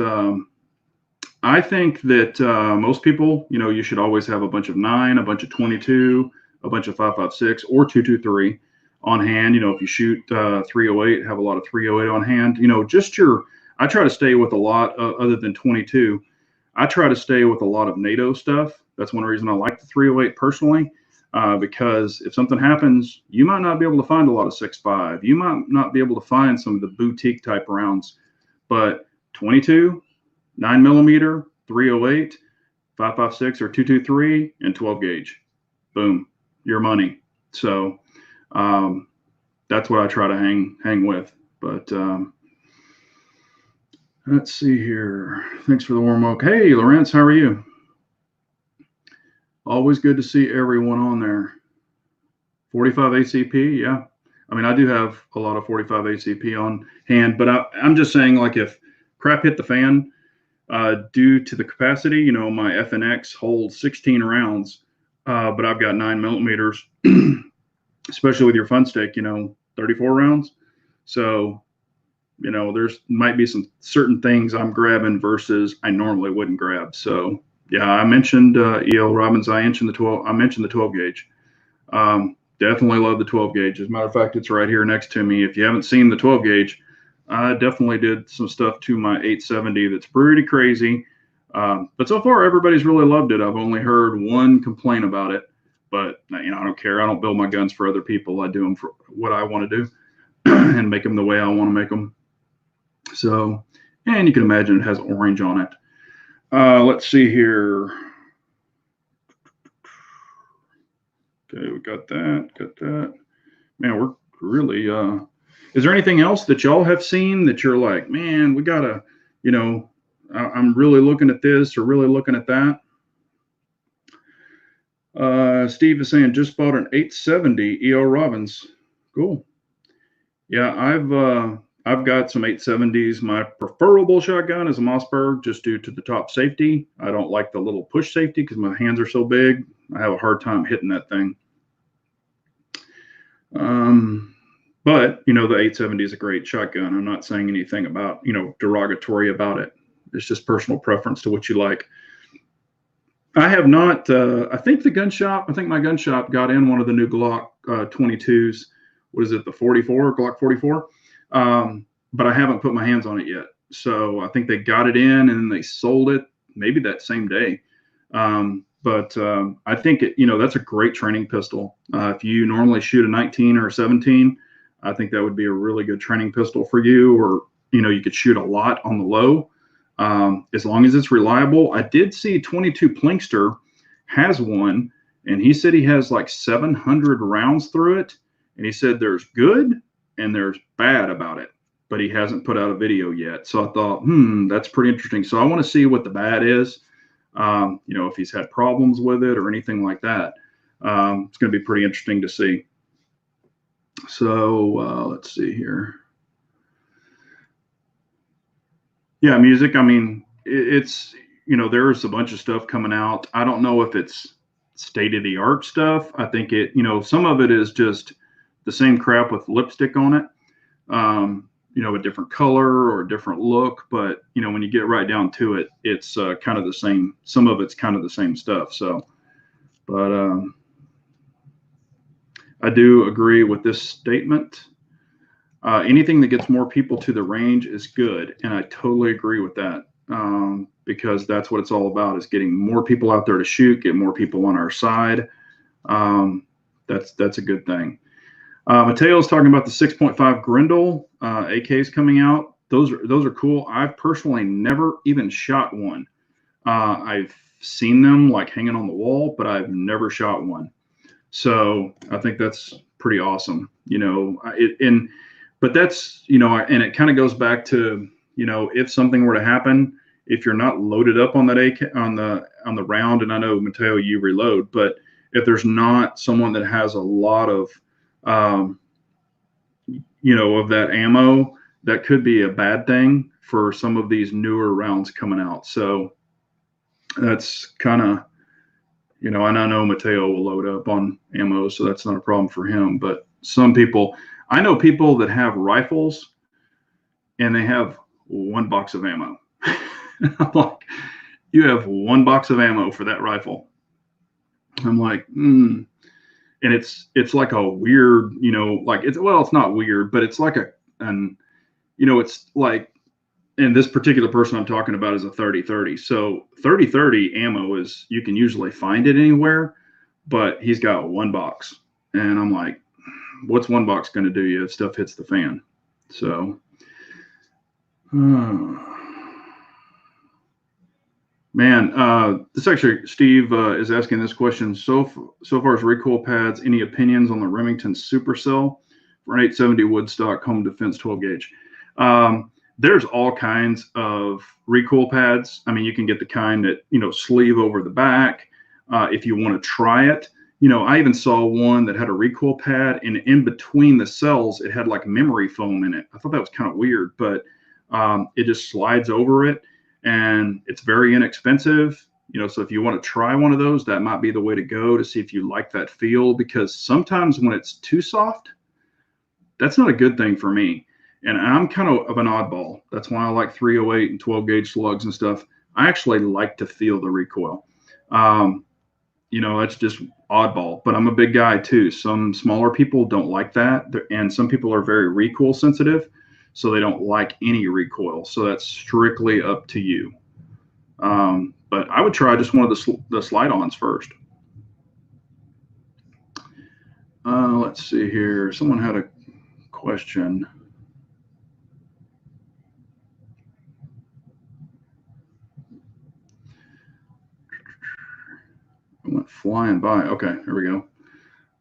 I think that most people, you know, you should always have a bunch of 9, a bunch of 22, a bunch of 5.56 or 223 on hand. You know, if you shoot 308, have a lot of 308 on hand. You know, I try to stay with a lot other than 22. I try to stay with a lot of NATO stuff. That's one reason I like the 308 personally, because if something happens, you might not be able to find a lot of 6.5. You might not be able to find some of the boutique type rounds, but 22, 9mm, 308, 5.56 or 223, and 12 gauge. Boom, your money. So that's what I try to hang with. But let's see here. Thanks for the warm welcome. Hey, Lawrence, how are you? Always good to see everyone on there. 45 ACP, yeah. I mean, I do have a lot of 45 ACP on hand, but I'm just saying, like, if crap hit the fan, due to the capacity, you know, my FNX holds 16 rounds, but I've got 9mm, especially with your fun stick, you know, 34 rounds. So, you know, there's might be some certain things I'm grabbing versus I normally wouldn't grab. So, yeah, I mentioned E.L. Robbins. I mentioned the 12 gauge. Definitely love the 12 gauge. As a matter of fact, it's right here next to me. If you haven't seen the 12 gauge, I definitely did some stuff to my 870 that's pretty crazy. But so far, everybody's really loved it. I've only heard one complaint about it. but you know, I don't care. I don't build my guns for other people. I do them for what I want to do and make them the way I want to make them. So, and you can imagine it has orange on it. Let's see here. Okay, we got that. Man, we're really, is there anything else that y'all have seen that you're like, man, we gotta, you know, I'm really looking at this or really looking at that? Steve is saying just bought an 870 EO Robbins. Cool. Yeah, I've got some 870s. My preferable shotgun is a Mossberg, just due to the top safety. I don't like the little push safety because my hands are so big. I have a hard time hitting that thing. But you know, the 870 is a great shotgun. I'm not saying anything about, you know, derogatory about it. It's just personal preference to what you like. I have not. I think my gun shop got in one of the new Glock 22s. What is it? The 44, Glock 44. But I haven't put my hands on it yet. So I think they got it in and then they sold it maybe that same day. But I think it, you know, that's a great training pistol. If you normally shoot a 19 or a 17, I think that would be a really good training pistol for you. Or, you know, you could shoot a lot on the low. As long as it's reliable. I did see 22 Plinkster has one, and he said he has like 700 rounds through it. And he said there's good and there's bad about it, but he hasn't put out a video yet. So I thought, that's pretty interesting. So I want to see what the bad is. You know, if he's had problems with it or anything like that. It's going to be pretty interesting to see. So let's see here. Yeah, music. I mean, it's, you know, there's a bunch of stuff coming out. I don't know if it's state of the art stuff. I think it, you know, some of it is just the same crap with lipstick on it. You know, a different color or a different look, but you know, when you get right down to it, it's kind of the same. Some of it's kind of the same stuff. So, but I do agree with this statement. Anything that gets more people to the range is good, and I totally agree with that, because that's what it's all about: is getting more people out there to shoot, get more people on our side. That's a good thing. Mateo's talking about the 6.5 Grendel AKs coming out. Those are cool. I've personally never even shot one. I've seen them like hanging on the wall, but I've never shot one. So I think that's pretty awesome. You know, but that's, you know, and it kind of goes back to, you know, if something were to happen, if you're not loaded up on that AK on the round, and I know Mateo, you reload, but if there's not someone that has a lot of you know, of that ammo, that could be a bad thing for some of these newer rounds coming out. So that's kind of, you know, and I know Mateo will load up on ammo, so that's not a problem for him. But some people, I know people that have rifles and they have one box of ammo. I'm like, you have one box of ammo for that rifle. I'm like, And it's like a weird, you know, like it's not weird, but it's like you know, it's like, and this particular person I'm talking about is a 30-30. So 30-30 ammo is, you can usually find it anywhere, but he's got one box. And I'm like, what's one box going to do you if stuff hits the fan? So, man, this actually, Steve is asking this question. So far as recoil pads, any opinions on the Remington Supercell for an 870 Woodstock home defense 12 gauge? There's all kinds of recoil pads. I mean, you can get the kind that, you know, sleeve over the back. If you want to try it, you know, I even saw one that had a recoil pad, and in between the cells, it had like memory foam in it. I thought that was kind of weird, but it just slides over it. And it's very inexpensive, you know, so if you want to try one of those, that might be the way to go to see if you like that feel, because sometimes when it's too soft, that's not a good thing for me. And I'm kind of an oddball. That's why I like 308 and 12 gauge slugs and stuff. I actually like to feel the recoil. You know, that's just oddball, but I'm a big guy too. Some smaller people don't like that. And some people are very recoil sensitive, so they don't like any recoil. So that's strictly up to you. But I would try just one of the slide-ons first. Let's see here. Someone had a question. I went flying by. Okay, here we go.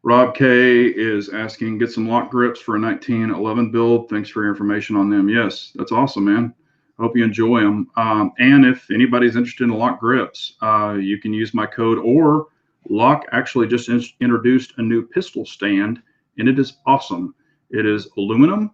Rob K is asking, get some lock grips for a 1911 build. Thanks for your information on them. Yes, that's awesome, man. I hope you enjoy them. And if anybody's interested in lock grips, you can use my code, or Lock actually just introduced a new pistol stand, and it is awesome. It is aluminum,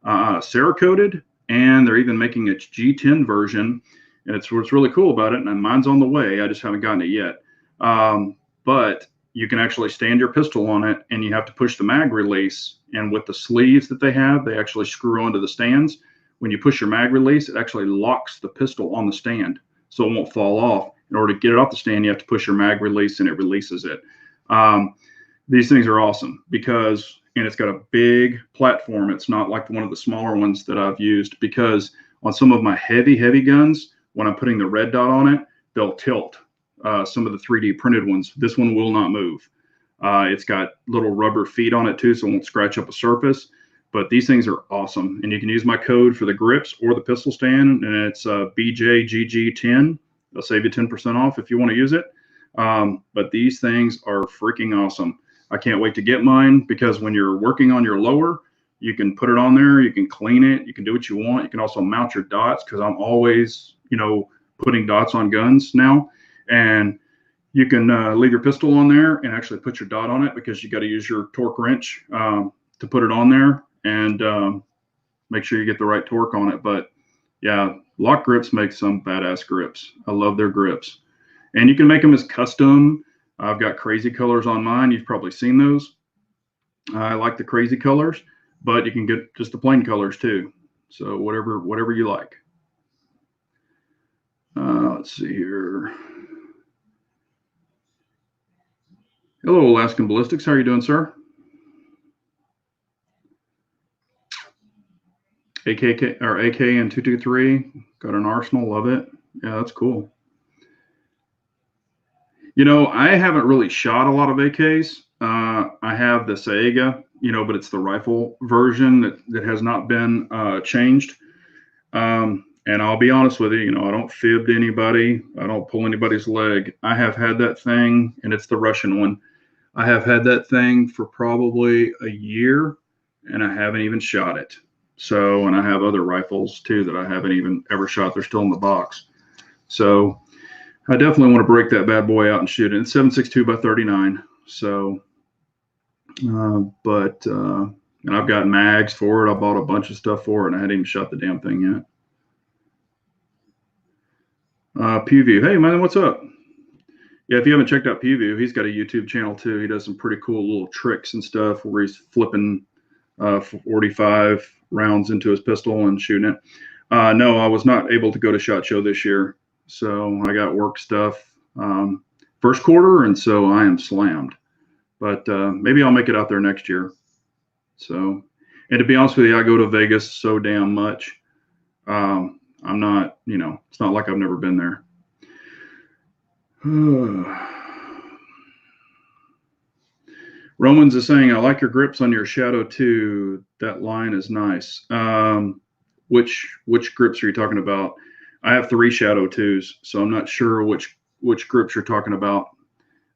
Cerakoted, and they're even making a G10 version. And it's what's really cool about it. And mine's on the way. I just haven't gotten it yet. But you can actually stand your pistol on it, and you have to push the mag release. And with the sleeves that they have, they actually screw onto the stands. When you push your mag release, it actually locks the pistol on the stand, so it won't fall off. In order to get it off the stand, you have to push your mag release, and it releases it. These things are awesome because, and it's got a big platform. It's not like one of the smaller ones that I've used, because on some of my heavy guns, when I'm putting the red dot on it, they'll tilt. Some of the 3D printed ones, this one will not move. It's got little rubber feet on it too, so it won't scratch up a surface. But these things are awesome, and you can use my code for the grips or the pistol stand, and it's BJGG10. They'll save you 10% off if you want to use it. But these things are freaking awesome. I can't wait to get mine, because when you're working on your lower, you can put it on there, you can clean it, you can do what you want. You can also mount your dots, because I'm always, putting dots on guns now. And you can leave your pistol on there and actually put your dot on it, because you got to use your torque wrench to put it on there, and make sure you get the right torque on it. But yeah, Lock Grips makes some badass grips. I love their grips. And you can make them as custom. I've got crazy colors on mine. You've probably seen those. I like the crazy colors, but you can get just the plain colors too. So whatever you like. Let's see here. Hello, Alaskan Ballistics. How are you doing, sir? AK and 223. Got an arsenal. Love it. Yeah, that's cool. I haven't really shot a lot of AKs. I have the Saiga, but it's the rifle version that has not been changed. And I'll be honest with you, I don't fib to anybody. I don't pull anybody's leg. I have had that thing, and it's the Russian one. I have had that thing for probably a year, and I haven't even shot it. So, and I have other rifles too that I haven't even ever shot. They're still in the box. So I definitely want to break that bad boy out and shoot it. It's 7.62 by 39. So, and I've got mags for it. I bought a bunch of stuff for it, and I hadn't even shot the damn thing yet. PewView, hey man, what's up? Yeah, if you haven't checked out PewView, he's got a YouTube channel too. He does some pretty cool little tricks and stuff where he's flipping 45 rounds into his pistol and shooting it. No, I was not able to go to SHOT Show this year, so I got work stuff first quarter, and so I am slammed. But maybe I'll make it out there next year. So, and to be honest with you, I go to Vegas so damn much. I'm not, it's not like I've never been there. Romans is saying, I like your grips on your Shadow 2. That line is nice. Which grips are you talking about? I have 3 Shadow 2s, so I'm not sure which grips you're talking about.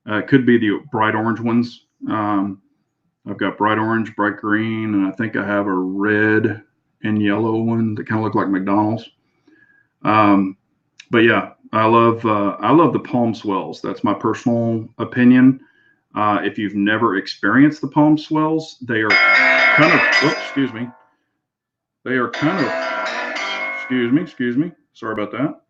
It could be the bright orange ones. I've got bright orange, bright green, and I think I have a red and yellow one that kind of look like McDonald's. But yeah, I love the palm swells. That's my personal opinion. If you've never experienced the palm swells, they are kind of, excuse me. They are kind of, excuse me. Sorry about that.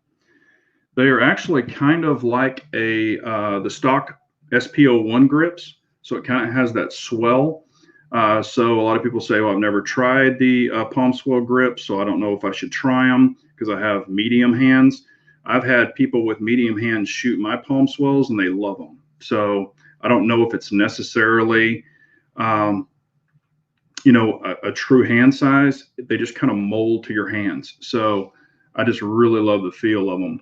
They are actually kind of like the stock SP01 grips. So it kind of has that swell. So a lot of people say, well, I've never tried the palm swell grips, so I don't know if I should try them because I have medium hands. I've had people with medium hands shoot my palm swells, and they love them. So I don't know if it's necessarily, a true hand size. They just kind of mold to your hands. So I just really love the feel of them.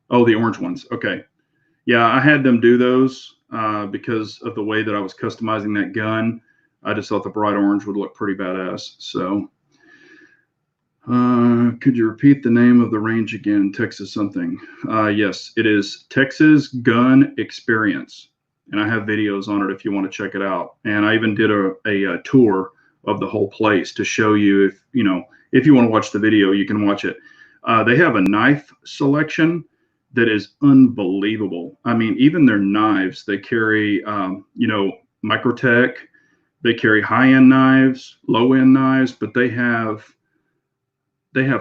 Oh, the orange ones. Okay. Yeah, I had them do those because of the way that I was customizing that gun. I just thought the bright orange would look pretty badass. So could you repeat the name of the range again? Texas something. Yes, it is Texas Gun Experience. And I have videos on it if you want to check it out. And I even did a tour of the whole place to show you if you want to watch the video, you can watch it. They have a knife selection that is unbelievable. I mean, even their knives, they carry, Microtech, they carry high-end knives, low-end knives, but they have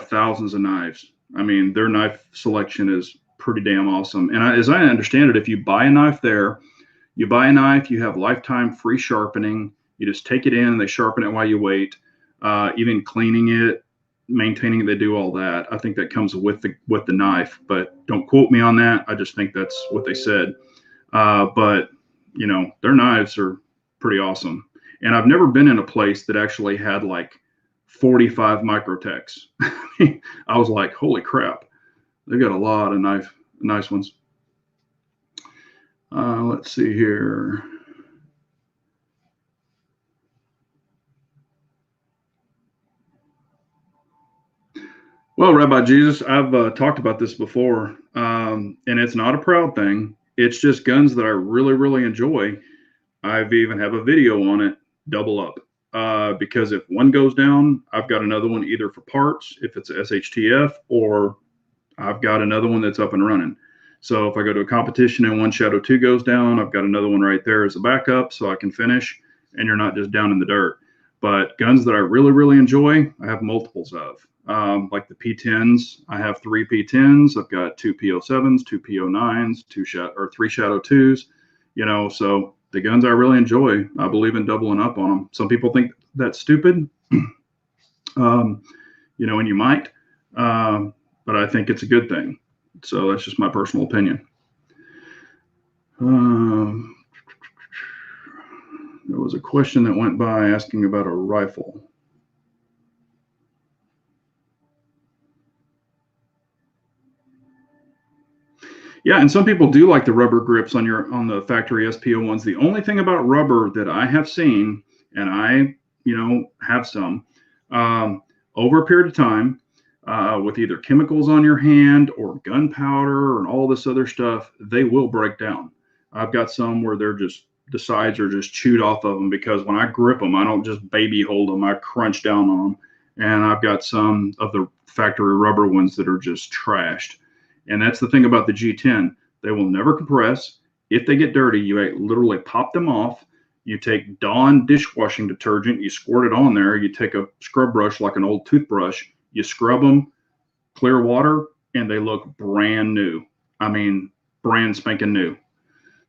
thousands of knives. I mean, their knife selection is pretty damn awesome. And as I understand it, if you buy a knife there, you buy a knife, you have lifetime free sharpening. You just take it in and they sharpen it while you wait. Even cleaning it, maintaining it, they do all that. I think that comes with the knife, but don't quote me on that. I just think that's what they said. But their knives are pretty awesome. And I've never been in a place that actually had like 45 Microtechs. I was like, holy crap, they've got a lot of nice ones. Let's see here. Well, Rabbi Jesus, I've talked about this before, and it's not a proud thing. It's just guns that I really, really enjoy. I've even have a video on it, double up, because if one goes down, I've got another one either for parts, if it's a SHTF, or I've got another one that's up and running. So if I go to a competition and one Shadow 2 goes down, I've got another one right there as a backup so I can finish, and you're not just down in the dirt. But guns that I really, really enjoy, I have multiples of. Like the P10s, I have 3 P10s. I've got 2 P07s, 2 P09s, 3 Shadow 2s. So the guns I really enjoy, I believe in doubling up on them. Some people think that's stupid, and you might, but I think it's a good thing. So that's just my personal opinion. There was a question that went by asking about a rifle. Yeah, and some people do like the rubber grips on the factory SPO ones. The only thing about rubber that I have seen, and I, have some, over a period of time, with either chemicals on your hand or gunpowder and all this other stuff, they will break down. I've got some where the sides are just chewed off of them because when I grip them, I don't just baby hold them, I crunch down on them. And I've got some of the factory rubber ones that are just trashed. And that's the thing about the G10. They will never compress. If they get dirty, you literally pop them off. You take Dawn dishwashing detergent, you squirt it on there. You take a scrub brush like an old toothbrush, you scrub them, clear water, and they look brand new. I mean, brand spanking new.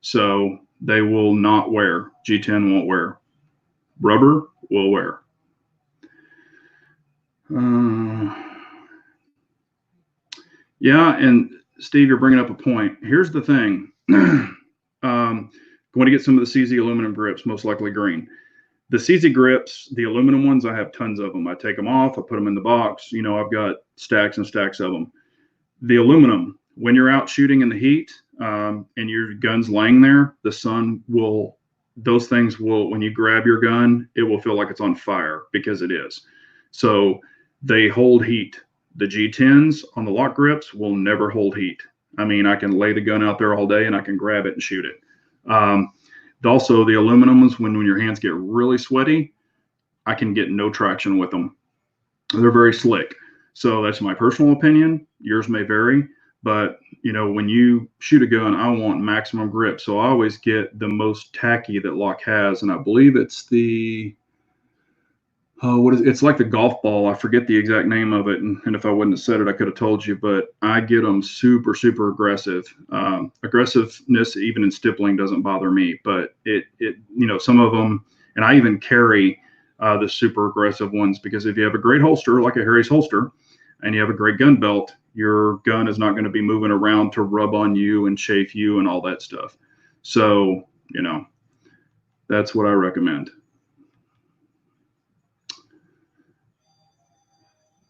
So they will not wear. G10 won't wear. Rubber will wear. Yeah, and Steve, you're bringing up a point. Here's the thing. Going to get some of the CZ aluminum grips, most likely green. The CZ grips, the aluminum ones, I have tons of them. I take them off, I put them in the box. I've got stacks and stacks of them. The aluminum, when you're out shooting in the heat and your gun's laying there, the sun will, those things will, when you grab your gun, it will feel like it's on fire because it is. So they hold heat. The G10s on the lock grips will never hold heat. I mean, I can lay the gun out there all day and I can grab it and shoot it. Also, the aluminums, when your hands get really sweaty, I can get no traction with them. They're very slick. So that's my personal opinion. Yours may vary. But, when you shoot a gun, I want maximum grip. So I always get the most tacky that Lock has. And I believe it's the... it's like the golf ball. I forget the exact name of it. And if I wouldn't have said it, I could have told you, but I get them super, super aggressive. Aggressiveness, even in stippling, doesn't bother me, but some of them, and I even carry the super aggressive ones because if you have a great holster, like a Harry's holster, and you have a great gun belt, your gun is not going to be moving around to rub on you and chafe you and all that stuff. So, that's what I recommend.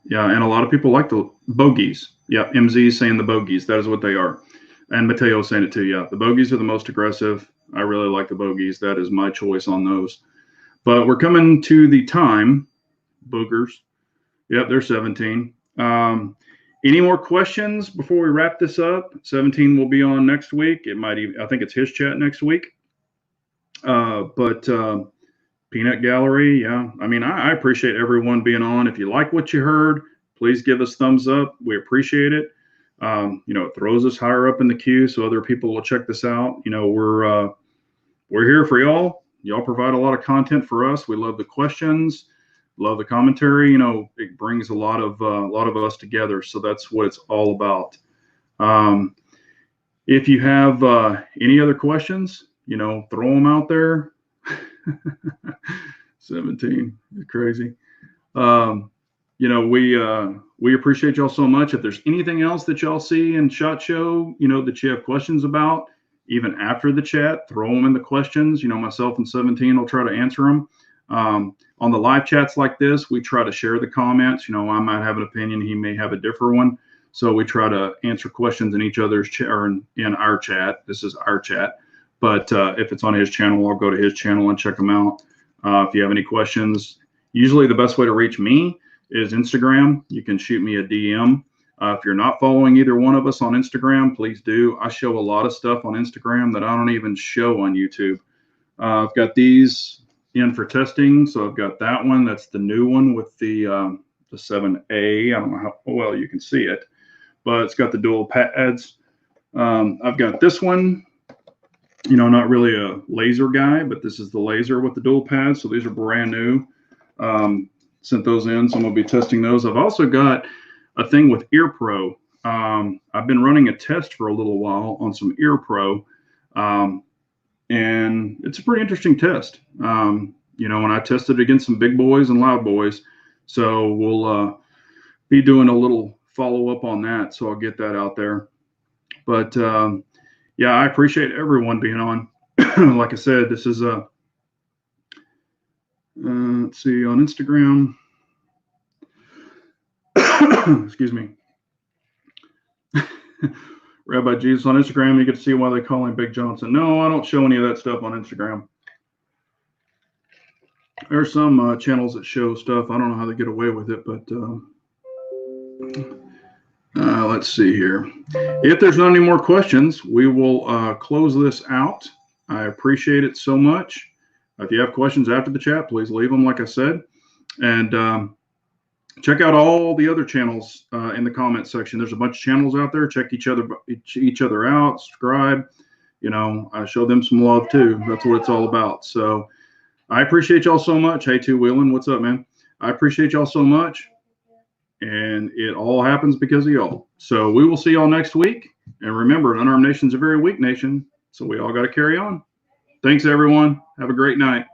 Yeah, and a lot of people like the bogeys. Yeah, MZ is saying the bogeys. That is what they are. And Mateo is saying it too. Yeah, the bogeys are the most aggressive. I really like the bogeys. That is my choice on those. But we're coming to the time. Boogers. Yep, they're 17. Any more questions before we wrap this up? 17 will be on next week. It might even, I think it's his chat next week. But Peanut Gallery, yeah. I mean, I appreciate everyone being on. If you like what you heard, please give us thumbs up. We appreciate it. You know, it throws us higher up in the queue so other people will check this out. You know, we're here for y'all. Y'all provide a lot of content for us. We love the questions. Love the commentary. You know, it brings a lot of us together. So that's what it's all about. If you have any other questions, you know, throw them out there. 17, crazy. You know, we appreciate y'all so much. If there's anything else that y'all see in SHOT Show, you know, that you have questions about, even after the chat, throw them in the questions. You know, myself and 17 will try to answer them. On the live chats like this, we try to share the comments. You know, I might have an opinion, he may have a different one. So we try to answer questions in each other's chat or in our chat. This is our chat. But if it's on his channel, I'll go to his channel and check them out. If you have any questions, usually the best way to reach me is Instagram. You can shoot me a DM. If you're not following either one of us on Instagram, please do. I show a lot of stuff on Instagram that I don't even show on YouTube. I've got these in for testing. So I've got that one. That's the new one with the 7A. I don't know how well you can see it, but it's got the dual pads. I've got this one, you know, not really a laser guy, but this is the laser with the dual pads. So these are brand new. Sent those in, so I'm gonna be testing those. I've also got a thing with Ear Pro. I've been running a test for a little while on some Ear Pro. And it's a pretty interesting test. You know, when I tested against some big boys and loud boys. So we'll be doing a little follow-up on that. So I'll get that out there. But yeah, I appreciate everyone being on. Like I said, this is a, let's see, on Instagram. Excuse me. Rabbi Jesus on Instagram, you get to see why they call him Big Johnson. No, I don't show any of that stuff on Instagram. There's some channels that show stuff. I don't know how they get away with it, but let's see here. If there's not any more questions, we will close this out. I appreciate it so much. If you have questions after the chat, please leave them, like I said. And check out all the other channels in the comment section. There's a bunch of channels out there. Check each other out. Subscribe. You know, I show them some love too. That's what it's all about. So I appreciate y'all so much. Hey, Two Wheeling, what's up, man? I appreciate y'all so much. And it all happens because of y'all. So we will see y'all next week. And remember, an unarmed nation's a very weak nation. So we all got to carry on. Thanks, everyone. Have a great night.